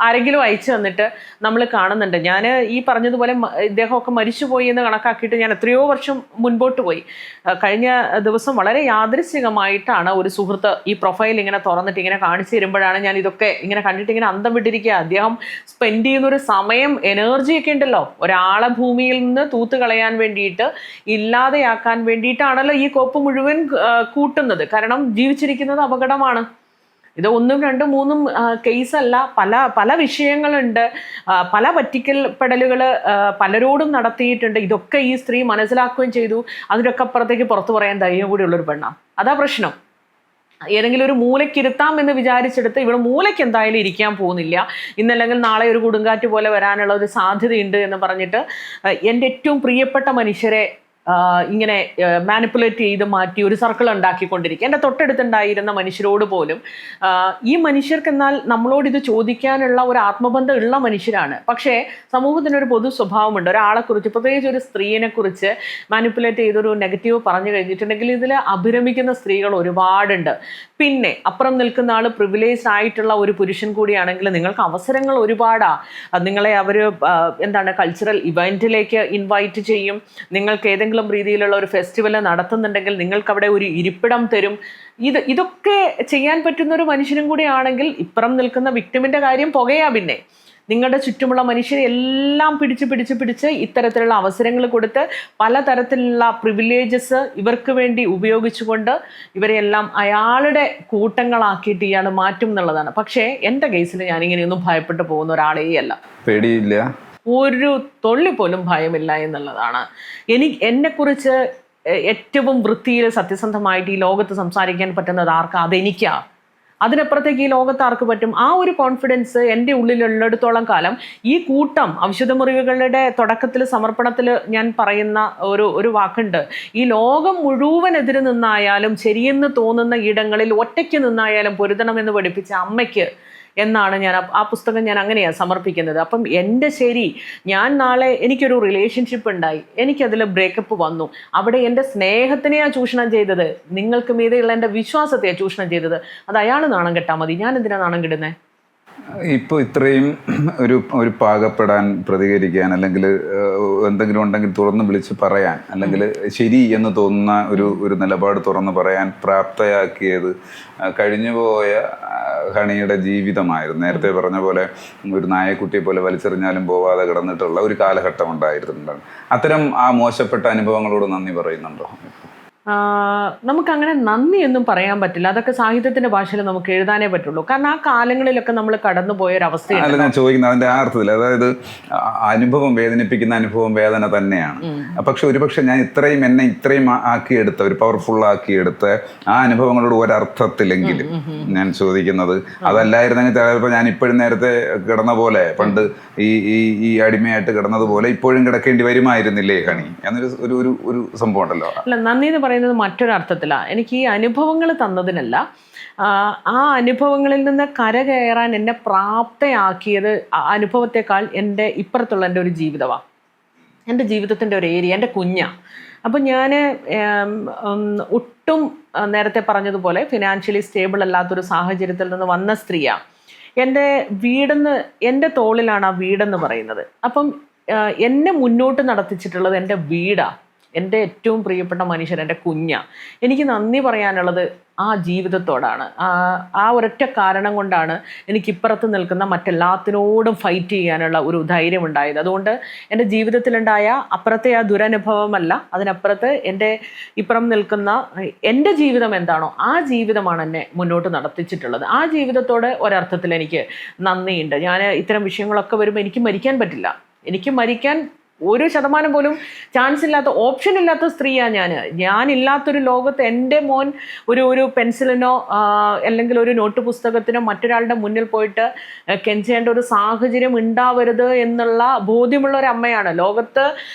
Speaker 1: ആരെങ്കിലും അയച്ചു തന്നിട്ട് നമ്മൾ കാണുന്നുണ്ട്. ഞാൻ ഈ പറഞ്ഞതുപോലെ ഇദ്ദേഹമൊക്കെ മരിച്ചുപോയി എന്ന് കണക്കാക്കിയിട്ട് ഞാൻ എത്രയോ വർഷം മുൻപോട്ട് പോയി. കഴിഞ്ഞ ദിവസം വളരെ യാദൃശ്ചികമായിട്ടാണ് ഒരു സുഹൃത്ത് ഈ പ്രൊഫൈൽ ഇങ്ങനെ തുറന്നിട്ട് ഇങ്ങനെ കാണിച്ചു തരുമ്പോഴാണ് ഞാൻ ഇതൊക്കെ ഇങ്ങനെ കണ്ടിട്ട് ഇങ്ങനെ അന്തം വിട്ടിരിക്കുക. അദ്ദേഹം സ്പെൻഡ് ചെയ്യുന്നൊരു സമയം, എനർജിയൊക്കെ ഉണ്ടല്ലോ, ഒരാളെ ഭൂമിയിൽ നിന്ന് തൂത്ത് കളയാൻ വേണ്ടിയിട്ട്, ഇല്ലാതെയാക്കാൻ വേണ്ടിയിട്ടാണല്ലോ ഈ കോപ്പ് മുഴുവൻ കൂട്ടുന്നത്. കാരണം ജീവിച്ചിരിക്കുന്നത് അപകടമാണ്. ഇത് 1, 2, 3 കേസല്ല, പല വിഷയങ്ങളുണ്ട്, പല പറ്റിക്കൽപ്പെടലുകൾ പലരോടും നടത്തിയിട്ടുണ്ട്. ഇതൊക്കെ ഈ സ്ത്രീ മനസ്സിലാക്കുകയും ചെയ്തു. അതിനൊക്കെ അപ്പുറത്തേക്ക് പുറത്തു പറയാൻ ധൈര്യം കൂടിയുള്ളൊരു പെണ്ണാണ്. അതാ പ്രശ്നം. ഏതെങ്കിലും ഒരു മൂലയ്ക്കിരുത്താം എന്ന് വിചാരിച്ചെടുത്ത് ഇവിടെ മൂലയ്ക്ക് എന്തായാലും ഇരിക്കാൻ പോകുന്നില്ല, ഇന്നല്ലെങ്കിൽ നാളെ ഒരു കൊടുങ്കാറ്റ് പോലെ വരാനുള്ള ഒരു സാധ്യതയുണ്ട് എന്ന് പറഞ്ഞിട്ട് എൻ്റെ ഏറ്റവും പ്രിയപ്പെട്ട മനുഷ്യരെ ഇങ്ങനെ മാനിപ്പുലേറ്റ് ചെയ്ത് മാറ്റി ഒരു സർക്കിൾ ഉണ്ടാക്കിക്കൊണ്ടിരിക്കുക. എൻ്റെ തൊട്ടടുത്തുണ്ടായിരുന്ന മനുഷ്യരോട് പോലും ഈ മനുഷ്യർക്ക് എന്നാൽ നമ്മളോട് ഇത് ചോദിക്കാനുള്ള ഒരു ആത്മബന്ധം ഉള്ള മനുഷ്യരാണ്. പക്ഷേ സമൂഹത്തിനൊരു പൊതു സ്വഭാവമുണ്ട്, ഒരാളെക്കുറിച്ച്, പ്രത്യേകിച്ച് ഒരു സ്ത്രീയെക്കുറിച്ച് മാനിപ്പുലേറ്റ് ചെയ്തൊരു നെഗറ്റീവ് പറഞ്ഞു കഴിഞ്ഞിട്ടുണ്ടെങ്കിൽ ഇതിൽ അഭിരമിക്കുന്ന സ്ത്രീകൾ ഒരുപാടുണ്ട്. പിന്നെ അപ്പുറം നിൽക്കുന്ന ആൾ പ്രിവിലേജ്ഡ് ആയിട്ടുള്ള ഒരു പുരുഷൻ കൂടിയാണെങ്കിൽ നിങ്ങൾക്ക് അവസരങ്ങൾ ഒരുപാടാണ്. നിങ്ങളെ അവർ കൾച്ചറൽ ഇവൻറ്റിലേക്ക് ഇൻവൈറ്റ് ചെയ്യും. നിങ്ങൾക്ക് ഏതെങ്കിലും രീതിയിലുള്ള ഒരു ഫെസ്റ്റിവൽ നടത്തുന്നുണ്ടെങ്കിൽ നിങ്ങൾക്ക് അവിടെ ഒരു ഇരിപ്പിടം തരും. ഇതൊക്കെ ചെയ്യാൻ പറ്റുന്ന ഒരു മനുഷ്യനും കൂടി ആണെങ്കിൽ ഇപ്പുറം നിൽക്കുന്ന വിക്ടിമിൻ്റെ കാര്യം പുകയാ. പിന്നെ നിങ്ങളുടെ ചുറ്റുമുള്ള മനുഷ്യരെ എല്ലാം പിടിച്ച് ഇത്തരത്തിലുള്ള അവസരങ്ങൾ കൊടുത്ത് പലതരത്തിലുള്ള പ്രിവിലേജസ് ഇവർക്ക് വേണ്ടി ഉപയോഗിച്ചുകൊണ്ട് ഇവരെല്ലാം അയാളുടെ കൂട്ടങ്ങളാക്കിയിട്ട് ഇയാൾ മാറ്റും എന്നുള്ളതാണ്. പക്ഷേ എൻ്റെ കേസിൽ ഞാനിങ്ങനെയൊന്നും ഭയപ്പെട്ടു പോകുന്ന ഒരാളേ അല്ല.
Speaker 2: പേടിയില്ല, ഒരു
Speaker 1: തൊള്ളി പോലും ഭയമില്ല എന്നുള്ളതാണ്. എന്നെക്കുറിച്ച് ഏറ്റവും വൃത്തിയിൽ സത്യസന്ധമായിട്ട് ഈ ലോകത്ത് സംസാരിക്കാൻ പറ്റുന്നത് ആർക്കാ? അതെനിക്കാ. അതിനപ്പുറത്തേക്ക് ഈ ലോകത്ത് ആർക്ക് പറ്റും? ആ ഒരു കോൺഫിഡൻസ് എൻ്റെ ഉള്ളിലുള്ളിടത്തോളം കാലം ഈ കൂട്ടം ഔഷധ മുറിവുകളുടെ തുടക്കത്തിൽ, സമർപ്പണത്തിൽ ഞാൻ പറയുന്ന ഒരു വാക്കുണ്ട്, ഈ ലോകം മുഴുവൻ എതിര് നിന്നായാലും ശരിയെന്ന് തോന്നുന്ന ഇടങ്ങളിൽ ഒറ്റയ്ക്ക് നിന്നായാലും പൊരുതണമെന്ന് പഠിപ്പിച്ച അമ്മയ്ക്ക് എന്നാണ് ഞാൻ ആ പുസ്തകം ഞാൻ അങ്ങനെയാണ് സമർപ്പിക്കുന്നത്. അപ്പം എൻ്റെ ശരി, ഞാൻ നാളെ എനിക്കൊരു റിലേഷൻഷിപ്പ് ഉണ്ടായി, എനിക്കതിൽ ബ്രേക്കപ്പ് വന്നു, അവിടെ എൻ്റെ സ്നേഹത്തിനെയാണ് ചൂഷണം ചെയ്തത്, നിങ്ങൾക്ക് മീതെയുള്ള എൻ്റെ വിശ്വാസത്തെയാണ് ചൂഷണം ചെയ്തത്. അത് അയാൾ നാണം കെട്ടാൽ മതി, ഞാൻ എന്തിനാ നാണം കെടുന്നത്?
Speaker 2: ഇപ്പോൾ ഇത്രയും ഒരു പാകപ്പെടാൻ, പ്രതികരിക്കാൻ, അല്ലെങ്കിൽ എന്തെങ്കിലും ഉണ്ടെങ്കിൽ തുറന്ന് വിളിച്ച് പറയാൻ, അല്ലെങ്കിൽ ശരി എന്ന് തോന്നുന്ന ഒരു നിലപാട് തുറന്ന് പറയാൻ പ്രാപ്തയാക്കിയത് കഴിഞ്ഞുപോയ ഹണിയുടെ ജീവിതമായിരുന്നു. നേരത്തെ പറഞ്ഞ പോലെ ഒരു നായക്കുട്ടിയെ പോലെ വലിച്ചെറിഞ്ഞാലും പോവാതെ കിടന്നിട്ടുള്ള ഒരു കാലഘട്ടം ഉണ്ടായിരുന്നുണ്ടാണ്. അത്തരം ആ മോശപ്പെട്ട അനുഭവങ്ങളോട് നന്ദി പറയുന്നുണ്ടോ?
Speaker 1: നമുക്കങ്ങനെ നന്ദിയൊന്നും പറയാൻ പറ്റില്ല. അതൊക്കെ സാഹിത്യത്തിന്റെ ഭാഷയിൽ നമുക്ക് എഴുതാനേ പറ്റുള്ളൂ. കാരണം ആ കാലങ്ങളിലൊക്കെ നമ്മൾ കടന്നുപോയ ഒരു അവസ്ഥയാണ്
Speaker 2: ഞാൻ ചോദിക്കുന്നത്. അതിന്റെ ആ അർത്ഥത്തിൽ, അതായത് അനുഭവം, വേദനിപ്പിക്കുന്ന അനുഭവം വേദന തന്നെയാണ്. പക്ഷെ ഒരുപക്ഷെ ഞാൻ എന്നെ ഇത്രയും ആക്കിയെടുത്ത, ഒരു പവർഫുൾ ആക്കിയെടുത്ത ആ അനുഭവങ്ങളോട് ഒരർത്ഥത്തിലെങ്കിലും ഞാൻ ചോദിക്കുന്നത്, അതല്ലായിരുന്നെങ്കിൽ ചിലപ്പോൾ ഞാൻ ഇപ്പോഴും നേരത്തെ കിടന്ന പോലെ, പണ്ട് ഈ അടിമയായിട്ട് കിടന്നതുപോലെ ഇപ്പോഴും കിടക്കേണ്ടി വരുമായിരുന്നില്ലേ ഹണി എന്നൊരു സംഭവം ഉണ്ടല്ലോ.
Speaker 1: അല്ല, നന്ദി എന്ന് പറയുന്നത് മറ്റൊരർത്ഥത്തിലാണ്. എനിക്ക് ഈ അനുഭവങ്ങൾ തന്നതിനല്ല, ആ അനുഭവങ്ങളിൽ നിന്ന് കരകയറാൻ എന്നെ പ്രാപ്തയാക്കിയത് അനുഭവത്തെക്കാൾ എൻ്റെ ഇപ്പുറത്തുള്ള എൻ്റെ ഒരു ജീവിതമാണ്, എൻ്റെ ജീവിതത്തിൻ്റെ ഒരു ഏരിയ, എൻ്റെ കുഞ്ഞാണ്. അപ്പം ഞാൻ ഒട്ടും നേരത്തെ പറഞ്ഞതുപോലെ ഫിനാൻഷ്യലി സ്റ്റേബിൾ അല്ലാത്തൊരു സാഹചര്യത്തിൽ നിന്ന് വന്ന സ്ത്രീയാണ്. എൻ്റെ വീടെന്ന്, എൻ്റെ തോളിലാണ് ആ വീടെന്ന് പറയുന്നത്. അപ്പം എന്നെ മുന്നോട്ട് നടത്തിച്ചിട്ടുള്ളത് എൻ്റെ വീടാണ്, എൻ്റെ ഏറ്റവും പ്രിയപ്പെട്ട മനുഷ്യൻ എൻ്റെ കുഞ്ഞാണ്. എനിക്ക് നന്ദി പറയാനുള്ളത് ആ ജീവിതത്തോടാണ്. ആ ഒരൊറ്റ കാരണം കൊണ്ടാണ് എനിക്കിപ്പുറത്ത് നിൽക്കുന്ന മറ്റെല്ലാത്തിനോടും ഫൈറ്റ് ചെയ്യാനുള്ള ഒരു ധൈര്യം ഉണ്ടായത്. അതുകൊണ്ട് എൻ്റെ ജീവിതത്തിലുണ്ടായ അപ്പുറത്തെ ആ ദുരനുഭവമല്ല, അതിനപ്പുറത്ത് എൻ്റെ ഇപ്പുറം നിൽക്കുന്ന എൻ്റെ ജീവിതം എന്താണോ ആ ജീവിതമാണ് എന്നെ മുന്നോട്ട് നടത്തിച്ചിട്ടുള്ളത്. ആ ജീവിതത്തോട് ഒരർത്ഥത്തിൽ എനിക്ക് നന്ദിയുണ്ട്. ഞാൻ ഇത്തരം വിഷയങ്ങളൊക്കെ വരുമ്പോൾ എനിക്ക് മരിക്കാൻ പറ്റില്ല, എനിക്ക് മരിക്കാൻ 1% പോലും ചാൻസ് ഇല്ലാത്ത, ഓപ്ഷൻ ഇല്ലാത്ത സ്ത്രീയാണ് ഞാനില്ലാത്തൊരു ലോകത്ത് എൻ്റെ മോൻ ഒരു പെൻസിലിനോ അല്ലെങ്കിൽ ഒരു നോട്ട് പുസ്തകത്തിനോ മറ്റൊരാളുടെ മുന്നിൽ പോയിട്ട് കെഞ്ചേണ്ട ഒരു സാഹചര്യം ഉണ്ടാവരുത് എന്നുള്ള ബോധ്യമുള്ള ഒരു അമ്മയാണ്. ലോകത്ത്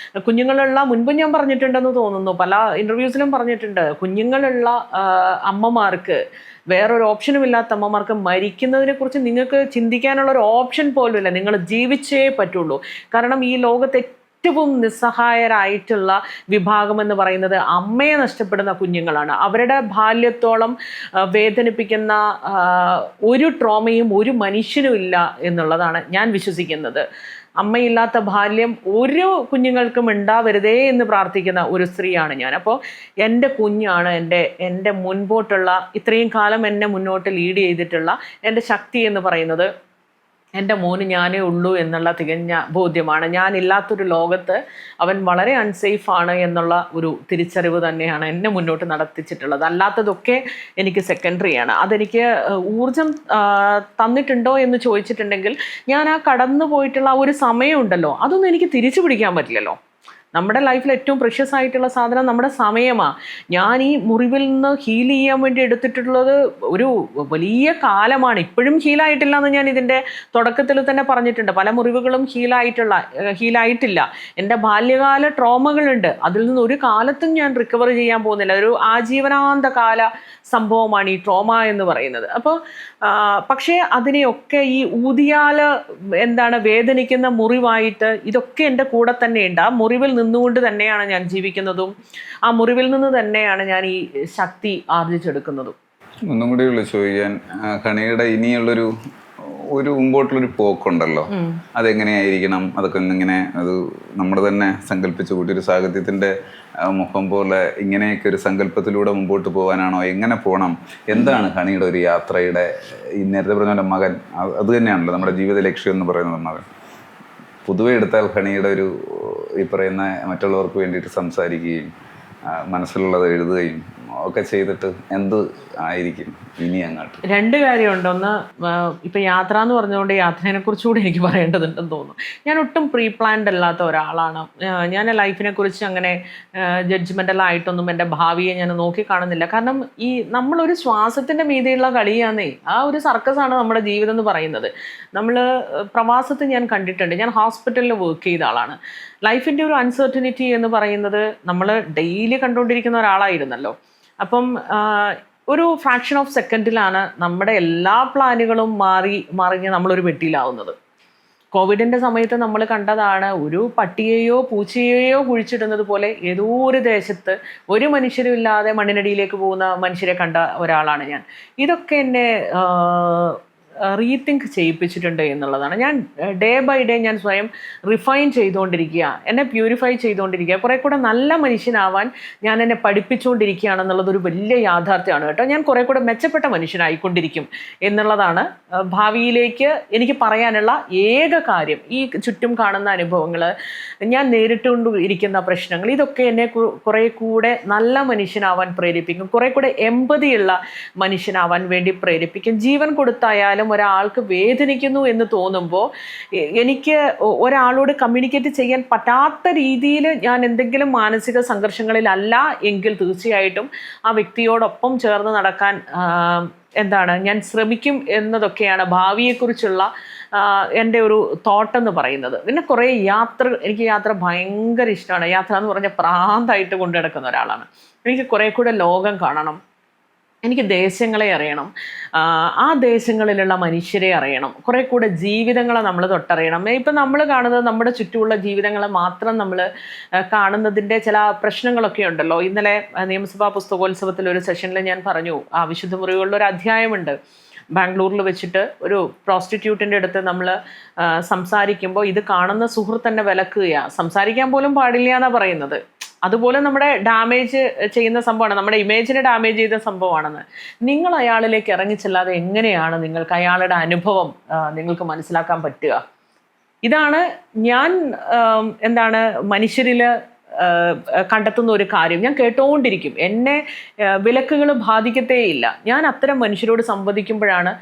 Speaker 1: കുഞ്ഞുങ്ങളുള്ള, മുൻപ് ഞാൻ പറഞ്ഞിട്ടുണ്ടെന്ന് തോന്നുന്നു, പല ഇൻ്റർവ്യൂസിലും പറഞ്ഞിട്ടുണ്ട്, കുഞ്ഞുങ്ങളുള്ള അമ്മമാർക്ക്, വേറൊരു ഓപ്ഷനും ഇല്ലാത്ത അമ്മമാർക്ക് മരിക്കുന്നതിനെ കുറിച്ച് നിങ്ങൾക്ക് ചിന്തിക്കാനുള്ള ഒരു ഓപ്ഷൻ പോലും ഇല്ല. നിങ്ങൾ ജീവിച്ചേ പറ്റുള്ളൂ. കാരണം ഈ ലോകത്തെ ഏറ്റവും നിസ്സഹായരായിട്ടുള്ള വിഭാഗം എന്ന് പറയുന്നത് അമ്മയെ നഷ്ടപ്പെടുന്ന കുഞ്ഞുങ്ങളാണ്. അവരുടെ ബാല്യത്തോളം വേദനിപ്പിക്കുന്ന ഒരു ട്രോമയും ഒരു മനുഷ്യനും ഇല്ല എന്നുള്ളതാണ് ഞാൻ വിശ്വസിക്കുന്നത്. അമ്മയില്ലാത്ത ബാല്യം ഒരു കുഞ്ഞുങ്ങൾക്കും ഉണ്ടാവരുതേ എന്ന് പ്രാർത്ഥിക്കുന്ന ഒരു സ്ത്രീയാണ് ഞാൻ. അപ്പോൾ എൻ്റെ കുഞ്ഞാണ് എൻ്റെ മുൻപോട്ടുള്ള, ഇത്രയും കാലം എന്നെ മുന്നോട്ട് ലീഡ് ചെയ്തിട്ടുള്ള എൻ്റെ ശക്തി എന്ന് പറയുന്നത് എൻ്റെ മോന് ഞാനേ ഉള്ളൂ എന്നുള്ള തികഞ്ഞ ബോധ്യമാണ്. ഞാനില്ലാത്തൊരു ലോകത്ത് അവൻ വളരെ അൺസേഫാണ് എന്നുള്ള ഒരു തിരിച്ചറിവ് തന്നെയാണ് എന്നെ മുന്നോട്ട് നടത്തിച്ചിട്ടുള്ളത്. അല്ലാത്തതൊക്കെ എനിക്ക് സെക്കൻഡറിയാണ്. അതെനിക്ക് ഊർജം തന്നിട്ടുണ്ടോ എന്ന് ചോദിച്ചിട്ടുണ്ടെങ്കിൽ, ഞാൻ ആ കടന്നു പോയിട്ടുള്ള ഒരു സമയമുണ്ടല്ലോ, അതൊന്നും എനിക്ക് തിരിച്ചു പിടിക്കാൻ പറ്റില്ലല്ലോ. നമ്മുടെ ലൈഫിൽ ഏറ്റവും പ്രഷ്യസ് ആയിട്ടുള്ള സാധനം നമ്മുടെ സമയമാണ്. ഞാൻ ഈ മുറിവിൽ നിന്ന് ഹീൽ ചെയ്യാൻ വേണ്ടി എടുത്തിട്ടുള്ളത് ഒരു വലിയ കാലമാണ്. ഇപ്പോഴും ഹീലായിട്ടില്ല എന്ന് ഞാൻ ഇതിൻ്റെ തുടക്കത്തിൽ തന്നെ പറഞ്ഞിട്ടുണ്ട്. പല മുറിവുകളും ഹീലായിട്ടില്ല. എൻ്റെ ബാല്യകാല ട്രോമകളുണ്ട്, അതിൽ നിന്ന് ഒരു കാലത്തും ഞാൻ റിക്കവർ ചെയ്യാൻ പോകുന്നില്ല. ഒരു ആജീവനാന്ത കാല സംഭവമാണ് ഈ ട്രോമ എന്ന് പറയുന്നത്. അപ്പോൾ പക്ഷേ അതിനെയൊക്കെ ഈ ഊതിയാൽ വേദനിക്കുന്ന മുറിവായിട്ട് ഇതൊക്കെ എൻ്റെ കൂടെ തന്നെയുണ്ട്. ആ മുറിവിൽ നിന്നുകൊണ്ട് തന്നെയാണ് ഞാൻ ജീവിക്കുന്നതും, ആ മുറിവിൽ നിന്ന് തന്നെയാണ് ഞാൻ ഈ ശക്തി ആർജിച്ചെടുക്കുന്നതും.
Speaker 2: ഒന്നും കൂടി ചോദിക്കാൻ, കണിയുടെ ഇനിയുള്ളൊരു മുമ്പോട്ടുള്ളൊരു പോക്കുണ്ടല്ലോ, അതെങ്ങനെയായിരിക്കണം? അതൊക്കെ ഒന്നിങ്ങനെ അത് നമ്മൾ തന്നെ സങ്കല്പിച്ചു കൂട്ടി ഒരു സാഹിത്യത്തിന്റെ മുഖം പോലെ ഇങ്ങനെയൊക്കെ ഒരു സങ്കല്പത്തിലൂടെ മുമ്പോട്ട് പോകാനാണോ? എങ്ങനെ പോകണം? എന്താണ് കണിയുടെ ഒരു യാത്രയുടെ, ഈ നേരത്തെ പറഞ്ഞ മകൻ അത് തന്നെയാണല്ലോ നമ്മുടെ ജീവിത ലക്ഷ്യം എന്ന് പറയുന്നത്. മകൻ പൊതുവെ എടുത്താൽ കണിയുടെ ഒരു ഈ പറയുന്ന മറ്റുള്ളവർക്ക് വേണ്ടിയിട്ട് സംസാരിക്കുകയും മനസ്സിലുള്ളത് എഴുതുകയും ഒക്കെ ചെയ്തിട്ട് എന്ത് ആയിരിക്കും ഇനി അങ്ങോട്ട്?
Speaker 1: രണ്ട് കാര്യമുണ്ട്. ഒന്ന്, ഇപ്പം യാത്ര എന്ന് പറഞ്ഞുകൊണ്ട് യാത്രയെ കുറിച്ചുകൂടി എനിക്ക് പറയേണ്ടതുണ്ടെന്ന് തോന്നുന്നു. ഞാൻ ഒട്ടും പ്രീ പ്ലാൻഡ് അല്ലാത്ത ഒരാളാണ്. ഞാൻ ലൈഫിനെ കുറിച്ച് അങ്ങനെ ജഡ്ജ്മെൻ്റലായിട്ടൊന്നും എൻ്റെ ഭാവിയെ ഞാൻ നോക്കി കാണുന്നില്ല. കാരണം ഈ നമ്മളൊരു ശ്വാസത്തിൻ്റെ മീതെയുള്ള കളിയാന്നേ, ആ ഒരു സർക്കസാണ് നമ്മുടെ ജീവിതം എന്ന് പറയുന്നത്. നമ്മൾ പ്രവാസത്തിൽ ഞാൻ കണ്ടിട്ടുണ്ട്. ഞാൻ ഹോസ്പിറ്റലിൽ വർക്ക് ചെയ്ത ആളാണ്. ലൈഫിൻ്റെ ഒരു അൺസർട്ടനിറ്റി എന്ന് പറയുന്നത് നമ്മൾ ഡെയിലി കണ്ടുകൊണ്ടിരിക്കുന്ന ഒരാളായിരുന്നല്ലോ. അപ്പം ഒരു ഫ്രാക്ഷൻ ഓഫ് സെക്കൻഡിലാണ് നമ്മുടെ എല്ലാ പ്ലാനുകളും മറിഞ്ഞ് നമ്മളൊരു വെട്ടിയിലാവുന്നത്. കോവിഡിൻ്റെ സമയത്ത് നമ്മൾ കണ്ടതാണ്, ഒരു പട്ടിയെയോ പൂച്ചയെയോ കുഴിച്ചിടുന്നത് പോലെ ഏതോ ഒരു ദേശത്ത് ഒരു മനുഷ്യരും ഇല്ലാതെ മണ്ണിനടിയിലേക്ക് പോകുന്ന മനുഷ്യരെ കണ്ട ഒരാളാണ് ഞാൻ. ഇതൊക്കെ എന്നെ റീതിങ്ക് ചെയ്യിപ്പിച്ചിട്ടുണ്ട് എന്നുള്ളതാണ്. ഞാൻ ഡേ ബൈ ഡേ ഞാൻ സ്വയം റിഫൈൻ ചെയ്തുകൊണ്ടിരിക്കുക, എന്നെ പ്യൂരിഫൈ ചെയ്തുകൊണ്ടിരിക്കുക, കുറേ കൂടെ നല്ല മനുഷ്യനാവാൻ ഞാൻ എന്നെ പഠിപ്പിച്ചുകൊണ്ടിരിക്കുകയാണെന്നുള്ളതൊരു വലിയ യാഥാർത്ഥ്യമാണ് കേട്ടോ. ഞാൻ കുറേ കൂടെ മെച്ചപ്പെട്ട മനുഷ്യനായിക്കൊണ്ടിരിക്കും എന്നുള്ളതാണ് ഭാവിയിലേക്ക് എനിക്ക് പറയാനുള്ള ഏക കാര്യം. ഈ ചുറ്റും കാണുന്ന അനുഭവങ്ങൾ, ഞാൻ നേരിട്ടുകൊണ്ടിരിക്കുന്ന പ്രശ്നങ്ങൾ, ഇതൊക്കെ എന്നെ കുറേ കൂടെ നല്ല മനുഷ്യനാവാൻ പ്രേരിപ്പിക്കും, കുറേ കൂടെ എമ്പതിയുള്ള മനുഷ്യനാവാൻ വേണ്ടി പ്രേരിപ്പിക്കും. ജീവൻ കൊടുത്തായാലും ഒരാൾക്ക് വേദനിക്കുന്നു എന്ന് തോന്നുമ്പോൾ, എനിക്ക് ഒരാളോട് കമ്മ്യൂണിക്കേറ്റ് ചെയ്യാൻ പറ്റാത്ത രീതിയിൽ ഞാൻ എന്തെങ്കിലും മാനസിക സംഘർഷങ്ങളിലല്ല എങ്കിൽ തീർച്ചയായിട്ടും ആ വ്യക്തിയോടൊപ്പം ചേർന്ന് നടക്കാൻ ഞാൻ ശ്രമിക്കും എന്നതൊക്കെയാണ് ഭാവിയെക്കുറിച്ചുള്ള എൻ്റെ ഒരു തോട്ടെന്ന് പറയുന്നത്. പിന്നെ കുറേ എനിക്ക് യാത്ര ഭയങ്കര ഇഷ്ടമാണ്. യാത്ര എന്ന് പറഞ്ഞാൽ പ്രാന്തായിട്ട് കൊണ്ടു നടക്കുന്ന ഒരാളാണ്. എനിക്ക് കുറേ കൂടെ ലോകം കാണണം, എനിക്ക് ദേശങ്ങളെ അറിയണം, ആ ദേശങ്ങളിലുള്ള മനുഷ്യരെ അറിയണം, കുറെ കൂടെ ജീവിതങ്ങളെ നമ്മൾ തൊട്ടറിയണം. ഇപ്പം നമ്മൾ കാണുന്നത് നമ്മുടെ ചുറ്റുമുള്ള ജീവിതങ്ങളെ മാത്രം നമ്മൾ കാണുന്നതിൻ്റെ ചില പ്രശ്നങ്ങളൊക്കെ ഉണ്ടല്ലോ. ഇന്നലെ നിയമസഭാ പുസ്തകോത്സവത്തിൽ ഒരു സെഷനിൽ ഞാൻ പറഞ്ഞു, ആ വിശുദ്ധ മുറികളിൽ ഒരു അധ്യായമുണ്ട്. ബാംഗ്ലൂരിൽ വെച്ചിട്ട് ഒരു പ്രോസ്റ്റിറ്റ്യൂട്ടിൻ്റെ അടുത്ത് നമ്മൾ സംസാരിക്കുമ്പോൾ ഇത് കാണുന്ന സുഹൃത്ത് തന്നെ വിലക്കുകയാണ്, സംസാരിക്കാൻ പോലും പാടില്ല എന്നാണ് പറയുന്നത്. അതുപോലെ നമ്മുടെ ഡാമേജ് ചെയ്യുന്ന സംഭവമാണ്, നമ്മുടെ ഇമേജിനെ ഡാമേജ് ചെയ്ത സംഭവമാണെന്ന്. നിങ്ങൾ അയാളിലേക്ക് ഇറങ്ങിച്ചെല്ലാതെ എങ്ങനെയാണ് നിങ്ങൾക്ക് അയാളുടെ അനുഭവം നിങ്ങൾക്ക് മനസ്സിലാക്കാൻ പറ്റുക? ഇതാണ് ഞാൻ മനുഷ്യരിൽ കണ്ടെത്തുന്ന ഒരു കാര്യം. ഞാൻ കേട്ടുകൊണ്ടിരിക്കും, എന്നെ വിലക്കുകൾ ബാധിക്കത്തേയില്ല. ഞാൻ അത്തരം മനുഷ്യരോട് സംവദിക്കുമ്പോഴാണ്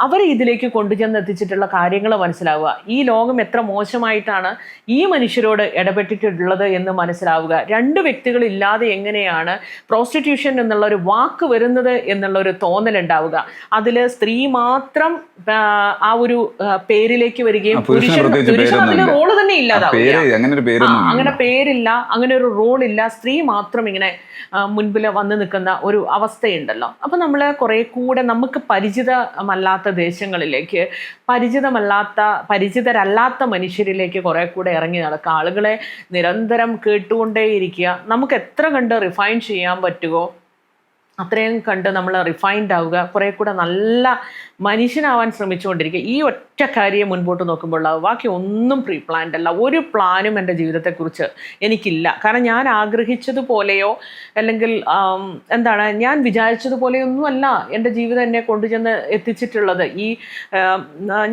Speaker 1: അവരെ ഇതിലേക്ക് കൊണ്ടുചെന്ന് എത്തിച്ചിട്ടുള്ള കാര്യങ്ങൾ മനസ്സിലാവുക. ഈ ലോകം എത്ര മോശമായിട്ടാണ് ഈ മനുഷ്യരോട് ഇടപെട്ടിട്ടുള്ളത് എന്ന് മനസ്സിലാവുക. രണ്ട് വ്യക്തികളില്ലാതെ എങ്ങനെയാണ് പ്രോസ്റ്റിറ്റ്യൂഷൻ എന്നുള്ള ഒരു വാക്ക് വരുന്നത് എന്നുള്ള ഒരു തോന്നലുണ്ടാവുക. അതിൽ സ്ത്രീ മാത്രം ആ ഒരു പേരിലേക്ക് വരികയും പുരുഷൻ അതിന് റോള് തന്നെ ഇല്ലാതാവുക. അങ്ങനെ പേരില്ല, അങ്ങനെ ഒരു റോളില്ല, സ്ത്രീ മാത്രം ഇങ്ങനെ മുൻപിൽ വന്ന് നിൽക്കുന്ന ഒരു അവസ്ഥയുണ്ടല്ലോ. അപ്പം നമ്മൾ കുറെ കൂടെ നമുക്ക് പരിചിതമല്ലാത്ത ദേശങ്ങളിലേക്ക്, പരിചിതരല്ലാത്ത മനുഷ്യരിലേക്ക് കുറെ കൂടെ ഇറങ്ങി നടക്കുക, ആളുകളെ നിരന്തരം കേട്ടുകൊണ്ടേയിരിക്കുക. നമുക്ക് എത്ര കണ്ട് റിഫൈൻ ചെയ്യാൻ പറ്റുമോ അത്രയും കണ്ട് നമ്മൾ റിഫൈൻഡ് ആവുക, കുറെ കൂടെ നല്ല മനുഷ്യനാവാൻ ശ്രമിച്ചുകൊണ്ടിരിക്കുക. ഈ ഒറ്റ കാര്യം മുൻപോട്ട് നോക്കുമ്പോൾ ബാക്കി ഒന്നും പ്രീ പ്ലാൻഡ് അല്ല. ഒരു പ്ലാനും എൻ്റെ ജീവിതത്തെക്കുറിച്ച് എനിക്കില്ല. കാരണം ഞാൻ ആഗ്രഹിച്ചതുപോലെയോ അല്ലെങ്കിൽ ഞാൻ വിചാരിച്ചതുപോലെയൊന്നും അല്ല എൻ്റെ ജീവിതം എന്നെ കൊണ്ടുചെന്ന് എത്തിച്ചിട്ടുള്ളത്.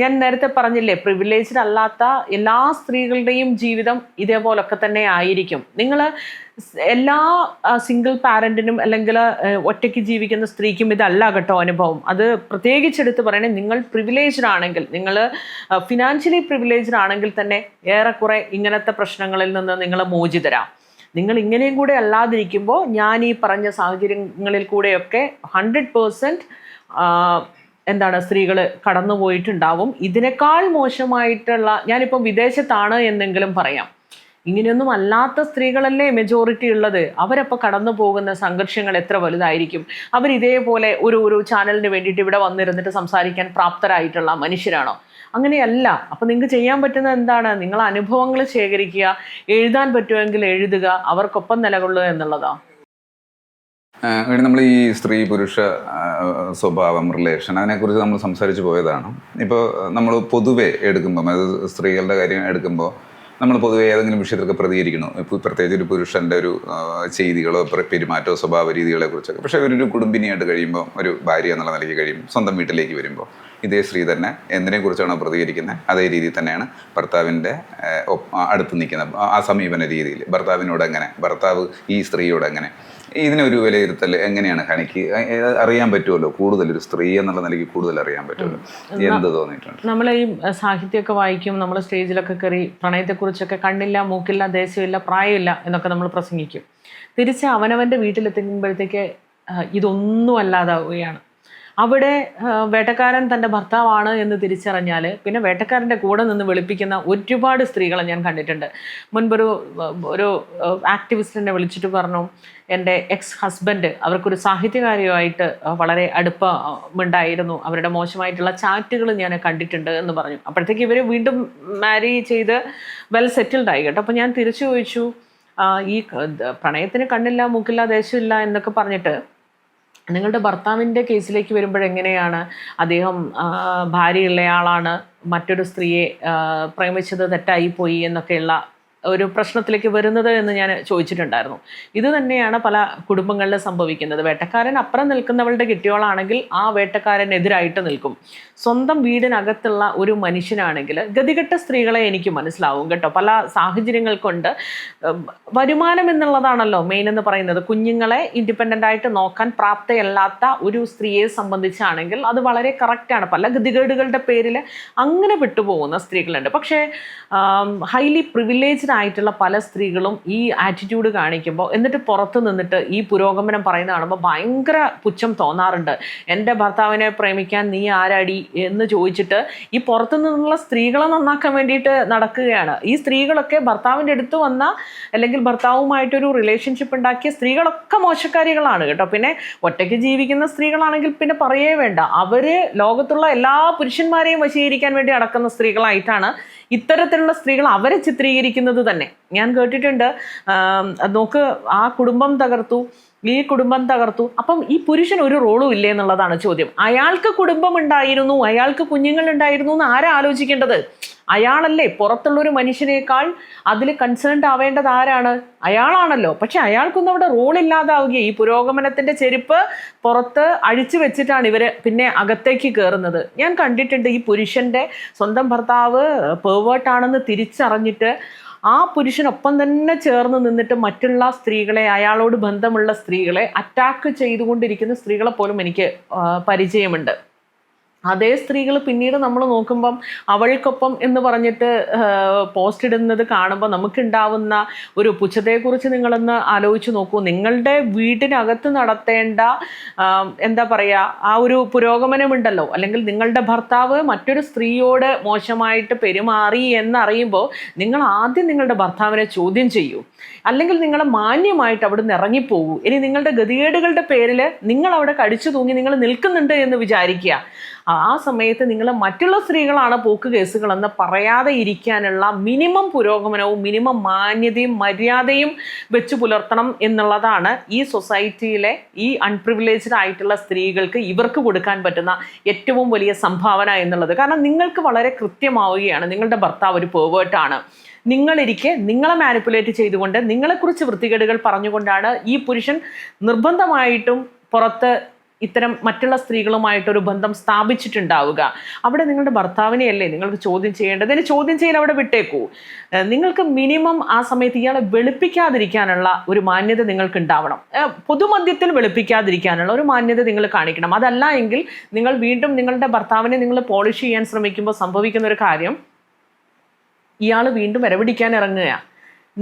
Speaker 1: ഞാൻ നേരത്തെ പറഞ്ഞില്ലേ, പ്രിവിലേജ്ഡ് അല്ലാത്ത എല്ലാ സ്ത്രീകളുടെയും ജീവിതം ഇതേപോലൊക്കെ തന്നെ ആയിരിക്കും. നിങ്ങൾ എല്ലാ സിംഗിൾ പാരൻറ്റിനും അല്ലെങ്കിൽ ഒറ്റയ്ക്ക് ജീവിക്കുന്ന സ്ത്രീക്കും ഇതല്ല കേട്ടോ അനുഭവം. അത് പ്രത്യേകിച്ചെടുത്ത് പറയണേ, നിങ്ങൾ പ്രിവിലേജ്ഡ് ആണെങ്കിൽ, നിങ്ങൾ ഫിനാൻഷ്യലി പ്രിവിലേജ്ഡ് ആണെങ്കിൽ തന്നെ ഏറെക്കുറെ ഇങ്ങനത്തെ പ്രശ്നങ്ങളിൽ നിന്ന് നിങ്ങൾ മോചിതരാം. നിങ്ങൾ ഇങ്ങനെയും കൂടെ അല്ലാതിരിക്കുമ്പോൾ ഞാൻ ഈ പറഞ്ഞ സാഹചര്യങ്ങളിൽ കൂടെയൊക്കെ 100% സ്ത്രീകൾ കടന്നു പോയിട്ടുണ്ടാവും. ഇതിനേക്കാൾ മോശമായിട്ടുള്ള, ഞാനിപ്പം വിദേശത്താണ് എന്നെങ്കിലും പറയാം, ഇങ്ങനെയൊന്നും അല്ലാത്ത സ്ത്രീകളല്ലേ മെജോറിറ്റി ഉള്ളത്. അവരപ്പോൾ കടന്നു പോകുന്ന സംഘർഷങ്ങൾ എത്ര വലുതായിരിക്കും. അവരിതേപോലെ ഒരു ചാനലിന് വേണ്ടിയിട്ട് ഇവിടെ വന്നിരുന്നിട്ട് സംസാരിക്കാൻ പ്രാപ്തരായിട്ടുള്ള മനുഷ്യരാണോ? അങ്ങനെയല്ല. അപ്പം നിങ്ങൾക്ക് ചെയ്യാൻ പറ്റുന്നത് എന്താണ്? നിങ്ങൾ അനുഭവങ്ങൾ ശേഖരിക്കുക, എഴുതാൻ പറ്റുമെങ്കിൽ എഴുതുക, അവർക്കൊപ്പം നിലകൊള്ളുക എന്നുള്ളതാണ്.
Speaker 2: നമ്മൾ ഈ സ്ത്രീ പുരുഷ സ്വഭാവം, റിലേഷൻ, അതിനെക്കുറിച്ച് നമ്മൾ സംസാരിച്ച് പോയതാണ്. ഇപ്പോൾ നമ്മൾ പൊതുവെ എടുക്കുമ്പം, അത് സ്ത്രീകളുടെ കാര്യം എടുക്കുമ്പോൾ നമ്മൾ പൊതുവെ ഏതെങ്കിലും വിഷയത്തിലൊക്കെ പ്രതികരിക്കണോ, ഇപ്പോൾ പ്രത്യേകിച്ച് ഒരു പുരുഷൻ്റെ ഒരു ചെയ്തികളോ പെരുമാറ്റമോ സ്വഭാവ രീതികളെ കുറിച്ചൊക്കെ. പക്ഷേ ഒരു കുടുംബിനിയായിട്ട് കഴിയുമ്പോൾ, ഒരു ഭാര്യ എന്നുള്ള നിലയ്ക്ക് കഴിയുമ്പോൾ, സ്വന്തം വീട്ടിലേക്ക് വരുമ്പോൾ ഇതേ സ്ത്രീ തന്നെ എന്തിനെക്കുറിച്ചാണോ പ്രതികരിക്കുന്നത് അതേ രീതിയിൽ തന്നെയാണ് ഭർത്താവിൻ്റെ അടുത്ത് നിൽക്കുന്നത്. ആ സമീപന രീതിയിൽ ഭർത്താവിനോട് എങ്ങനെ, ഭർത്താവ് ഈ സ്ത്രീയോട് എങ്ങനെ, ഇതിനൊരു വിലയിരുത്തൽ എങ്ങനെയാണ് ഹണിക്ക് അറിയാൻ പറ്റുമല്ലോ? കൂടുതൽ ഒരു സ്ത്രീ എന്നുള്ള നിലയ്ക്ക് കൂടുതൽ അറിയാൻ പറ്റുമല്ലോ. എന്ത് തോന്നിയിട്ടുണ്ട്?
Speaker 1: നമ്മൾ ഈ സാഹിത്യമൊക്കെ വായിക്കും, നമ്മൾ സ്റ്റേജിലൊക്കെ കയറി പ്രണയത്തെക്കുറിച്ചൊക്കെ കണ്ണില്ല, മൂക്കില്ല, ദേശമില്ല, പ്രായമില്ല എന്നൊക്കെ നമ്മൾ പ്രസംഗിക്കും. തിരിച്ച് അവനവൻ്റെ വീട്ടിലെത്തുമ്പോഴത്തേക്ക് ഇതൊന്നും അല്ലാതാവുകയാണ്. അവിടെ വേട്ടക്കാരൻ തൻ്റെ ഭർത്താവാണ് എന്ന് തിരിച്ചറിഞ്ഞാൽ പിന്നെ വേട്ടക്കാരൻ്റെ കൂടെ നിന്ന് വെളുപ്പിക്കുന്ന ഒരുപാട് സ്ത്രീകളെ ഞാൻ കണ്ടിട്ടുണ്ട്. മുൻപൊരു ആക്ടിവിസ്റ്റിനെ വിളിച്ചിട്ട് പറഞ്ഞു, എൻ്റെ എക്സ് ഹസ്ബൻഡ് അവർക്കൊരു സാഹിത്യകാരിയുമായിട്ട് വളരെ അടുപ്പമുണ്ടായിരുന്നു, അവരുടെ മോശമായിട്ടുള്ള ചാറ്റുകൾ ഞാൻ കണ്ടിട്ടുണ്ട് എന്ന് പറഞ്ഞു. അപ്പോഴത്തേക്ക് ഇവർ വീണ്ടും മാരി ചെയ്ത് വെൽ സെറ്റിൽഡ് ആയി കേട്ടോ. അപ്പോൾ ഞാൻ തിരിച്ചു ചോദിച്ചു, ഈ പ്രണയത്തിന് കണ്ണില്ല, മൂക്കില്ല, ദേശമില്ല എന്നൊക്കെ പറഞ്ഞിട്ട് നിങ്ങളുടെ ഭർത്താവിൻ്റെ കേസിലേക്ക് വരുമ്പോഴെങ്ങനെയാണ് അദ്ദേഹം ഭാര്യയുള്ളയാളാണ്, മറ്റൊരു സ്ത്രീയെ പ്രേമിച്ചത് തെറ്റായിപ്പോയി എന്നൊക്കെയുള്ള ഒരു പ്രശ്നത്തിലേക്ക് വരുന്നത് എന്ന് ഞാൻ ചോദിച്ചിട്ടുണ്ടായിരുന്നു. ഇത് തന്നെയാണ് പല കുടുംബങ്ങളിലും സംഭവിക്കുന്നത്. വേട്ടക്കാരൻ അപ്പുറം നിൽക്കുന്നവളുടെ കെട്ടിയോളാണെങ്കിൽ ആ വേട്ടക്കാരനെതിരായിട്ട് നിൽക്കും. സ്വന്തം വീടിനകത്തുള്ള ഒരു മനുഷ്യനാണെങ്കിൽ ഗതികെട്ട സ്ത്രീകളെ എനിക്ക് മനസ്സിലാവും കേട്ടോ. പല സാഹചര്യങ്ങൾ കൊണ്ട് വരുമാനം എന്നുള്ളതാണല്ലോ മെയിൻ എന്ന് പറയുന്നത്. കുഞ്ഞുങ്ങളെ ഇൻഡിപെൻഡൻ്റ് ആയിട്ട് നോക്കാൻ പ്രാപ്തയല്ലാത്ത ഒരു സ്ത്രീയെ സംബന്ധിച്ചാണെങ്കിൽ അത് വളരെ കറക്റ്റാണ്. പല ഗതികേടുകളുടെ പേരിൽ അങ്ങനെ വിട്ടുപോകുന്ന സ്ത്രീകളുണ്ട്. പക്ഷേ ഹൈലി പ്രിവിലേജ്ഡ് പ്രിവിലേജ്ഡ് ആയിട്ടുള്ള പല സ്ത്രീകളും ഈ ആറ്റിറ്റ്യൂഡ് കാണിക്കുമ്പോൾ എന്നിട്ട് പുറത്ത് നിന്നിട്ട് ഈ പുരോഗമനം പറയുന്ന കാണുമ്പോൾ ഭയങ്കര പുച്ഛം തോന്നാറുണ്ട്. എൻ്റെ ഭർത്താവിനെ പ്രേമിക്കാൻ നീ ആരാടി എന്ന് ചോദിച്ചിട്ട് ഈ പുറത്തു നിന്നുള്ള സ്ത്രീകളെ നന്നാക്കാൻ വേണ്ടിയിട്ട് നടക്കുകയാണ്. ഈ സ്ത്രീകളൊക്കെ ഭർത്താവിൻ്റെ അടുത്ത് വന്ന അല്ലെങ്കിൽ ഭർത്താവുമായിട്ടൊരു റിലേഷൻഷിപ്പ് ഉണ്ടാക്കിയ സ്ത്രീകളൊക്കെ മോശക്കാരികളാണ് കേട്ടോ. പിന്നെ ഒറ്റയ്ക്ക് ജീവിക്കുന്ന സ്ത്രീകളാണെങ്കിൽ പിന്നെ പറയേ വേണ്ട. അവർ ലോകത്തുള്ള എല്ലാ പുരുഷന്മാരെയും വശീകരിക്കാൻ വേണ്ടി നടക്കുന്ന സ്ത്രീകളായിട്ടാണ് ഇത്തരത്തിലുള്ള സ്ത്രീകൾ അവരെ ചിത്രീകരിക്കുന്നത് തന്നെ. ഞാൻ കേട്ടിട്ടുണ്ട്, നോക്ക് ആ കുടുംബം തകർത്തു, ഈ കുടുംബം തകർത്തു, അപ്പം ഈ പുരുഷൻ ഒരു റോളും ഇല്ലേ എന്നുള്ളതാണ് ചോദ്യം. അയാൾക്ക് കുടുംബം ഉണ്ടായിരുന്നു, അയാൾക്ക് കുഞ്ഞുങ്ങൾ ഉണ്ടായിരുന്നു എന്ന് ആരാ ആലോചിക്കേണ്ടത്? അയാളല്ലേ. പുറത്തുള്ളൊരു മനുഷ്യനേക്കാൾ അതിൽ കൺസേൺഡ് ആവേണ്ടത് ആരാണ്? അയാളാണല്ലോ. പക്ഷെ അയാൾക്കൊന്നും അവിടെ റോളില്ലാതാവുകയും ഈ പുരോഗമനത്തിൻ്റെ ചെരുപ്പ് പുറത്ത് അഴിച്ചു വെച്ചിട്ടാണ് ഇവർ പിന്നെ അകത്തേക്ക് കയറുന്നത്. ഞാൻ കണ്ടിട്ടുണ്ട് ഈ പുരുഷൻ്റെ സ്വന്തം ഭർത്താവ് പെർവേർട്ടാണെന്ന് തിരിച്ചറിഞ്ഞിട്ട് ആ പുരുഷനൊപ്പം തന്നെ ചേർന്ന് നിന്നിട്ട് മറ്റുള്ള സ്ത്രീകളെ, അയാളോട് ബന്ധമുള്ള സ്ത്രീകളെ അറ്റാക്ക് ചെയ്തുകൊണ്ടിരിക്കുന്ന സ്ത്രീകളെ പോലും എനിക്ക് പരിചയമുണ്ട്. അതേ സ്ത്രീകൾ പിന്നീട് നമ്മൾ നോക്കുമ്പം അവൾക്കൊപ്പം എന്ന് പറഞ്ഞിട്ട് പോസ്റ്റ് ഇടുന്നത് കാണുമ്പോൾ നമുക്കുണ്ടാവുന്ന ഒരു പുച്ഛത്തെക്കുറിച്ച് നിങ്ങളൊന്ന് ആലോചിച്ച് നോക്കൂ. നിങ്ങളുടെ വീടിനകത്ത് നടത്തേണ്ട എന്താ പറയുക, ആ ഒരു പുരോഗമനമുണ്ടല്ലോ, അല്ലെങ്കിൽ നിങ്ങളുടെ ഭർത്താവ് മറ്റൊരു സ്ത്രീയോട് മോശമായിട്ട് പെരുമാറി എന്നറിയുമ്പോൾ നിങ്ങൾ ആദ്യം നിങ്ങളുടെ ഭർത്താവിനെ ചോദ്യം ചെയ്യൂ, അല്ലെങ്കിൽ നിങ്ങൾ മാന്യമായിട്ട് അവിടെ നിന്ന് ഇറങ്ങിപ്പോകൂ. ഇനി നിങ്ങളുടെ ഗതികേടുകളുടെ പേരിൽ നിങ്ങൾ അവിടെ കടിച്ചു തൂങ്ങി നിങ്ങൾ നിൽക്കുന്നുണ്ട് എന്ന് വിചാരിക്കുക. ആ സമയത്ത് നിങ്ങൾ മറ്റുള്ള സ്ത്രീകളാണ് പോക്ക് കേസുകളെന്ന് പറയാതെ ഇരിക്കാനുള്ള മിനിമം പുരോഗമനവും മിനിമം മാന്യതയും മര്യാദയും വെച്ച് പുലർത്തണം എന്നുള്ളതാണ് ഈ സൊസൈറ്റിയിലെ ഈ അൺപ്രിവിലേജ്ഡ് ആയിട്ടുള്ള സ്ത്രീകൾക്ക് ഇവർക്ക് കൊടുക്കാൻ പറ്റുന്ന ഏറ്റവും വലിയ സംഭാവന എന്നുള്ളത്. കാരണം നിങ്ങൾക്ക് വളരെ കൃത്യമാവുകയാണ് നിങ്ങളുടെ ഭർത്താവ് ഒരു പെർവേർട്ടാണ്. നിങ്ങളിരിക്കെ നിങ്ങളെ മാനിപ്പുലേറ്റ് ചെയ്തുകൊണ്ട് നിങ്ങളെക്കുറിച്ച് വൃത്തികേടുകൾ പറഞ്ഞുകൊണ്ടാണ് ഈ പുരുഷൻ നിർബന്ധമായിട്ടും പുറത്ത് ഇത്തരം മറ്റുള്ള സ്ത്രീകളുമായിട്ടൊരു ബന്ധം സ്ഥാപിച്ചിട്ടുണ്ടാവുക. അവിടെ നിങ്ങളുടെ ഭർത്താവിനെയല്ലേ നിങ്ങൾക്ക് ചോദ്യം ചെയ്യേണ്ടത്. ഇതിന് ചോദ്യം ചെയ്യൽ അവിടെ വിട്ടേക്കൂ. നിങ്ങൾക്ക് മിനിമം ആ സമയത്ത് ഇയാളെ വെളുപ്പിക്കാതിരിക്കാനുള്ള ഒരു മാന്യത നിങ്ങൾക്ക് ഉണ്ടാവണം. പൊതുമധ്യത്തിൽ വെളുപ്പിക്കാതിരിക്കാനുള്ള ഒരു മാന്യത നിങ്ങൾ കാണിക്കണം. അതല്ല എങ്കിൽ നിങ്ങൾ വീണ്ടും നിങ്ങളുടെ ഭർത്താവിനെ നിങ്ങൾ പോളിഷ് ചെയ്യാൻ ശ്രമിക്കുമ്പോൾ സംഭവിക്കുന്ന ഒരു കാര്യം, ഇയാൾ വീണ്ടും ഇരപിടിക്കാൻ ഇറങ്ങുകയാണ്.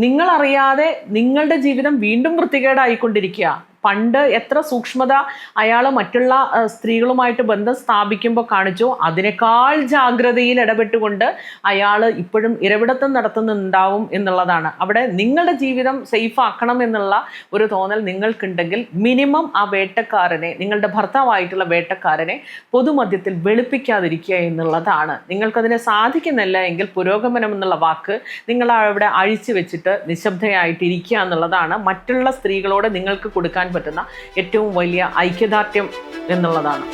Speaker 1: നിങ്ങളറിയാതെ നിങ്ങളുടെ ജീവിതം വീണ്ടും വൃത്തികേടായിക്കൊണ്ടിരിക്കുക. പണ്ട് എത്ര സൂക്ഷ്മത അയാൾ മറ്റുള്ള സ്ത്രീകളുമായിട്ട് ബന്ധം സ്ഥാപിക്കുമ്പോൾ കാണിച്ചോ, അതിനേക്കാൾ ജാഗ്രതയിൽ ഇടപെട്ടുകൊണ്ട് അയാൾ ഇപ്പോഴും ഇരവിടത്തം നടത്തുന്നുണ്ടാവും എന്നുള്ളതാണ്. അവിടെ നിങ്ങളുടെ ജീവിതം സേഫ് ആക്കണം എന്നുള്ള ഒരു തോന്നൽ നിങ്ങൾക്കുണ്ടെങ്കിൽ മിനിമം ആ വേട്ടക്കാരനെ, നിങ്ങളുടെ ഭർത്താവായിട്ടുള്ള വേട്ടക്കാരനെ പൊതുമധ്യത്തിൽ വെളുപ്പിക്കാതിരിക്കുക എന്നുള്ളതാണ്. നിങ്ങൾക്കതിനെ സാധിക്കുന്നില്ല എങ്കിൽ പുരോഗമനം എന്നുള്ള വാക്ക് നിങ്ങൾ അവിടെ അഴിച്ചു വെച്ചിട്ട് നിശബ്ദയായിട്ടിരിക്കുക എന്നുള്ളതാണ് മറ്റുള്ള സ്ത്രീകളോട് നിങ്ങൾക്ക് കൊടുക്കാൻ പറ്റുന്ന ഏറ്റവും വലിയ ഐക്യദാർഢ്യം എന്നുള്ളതാണ്.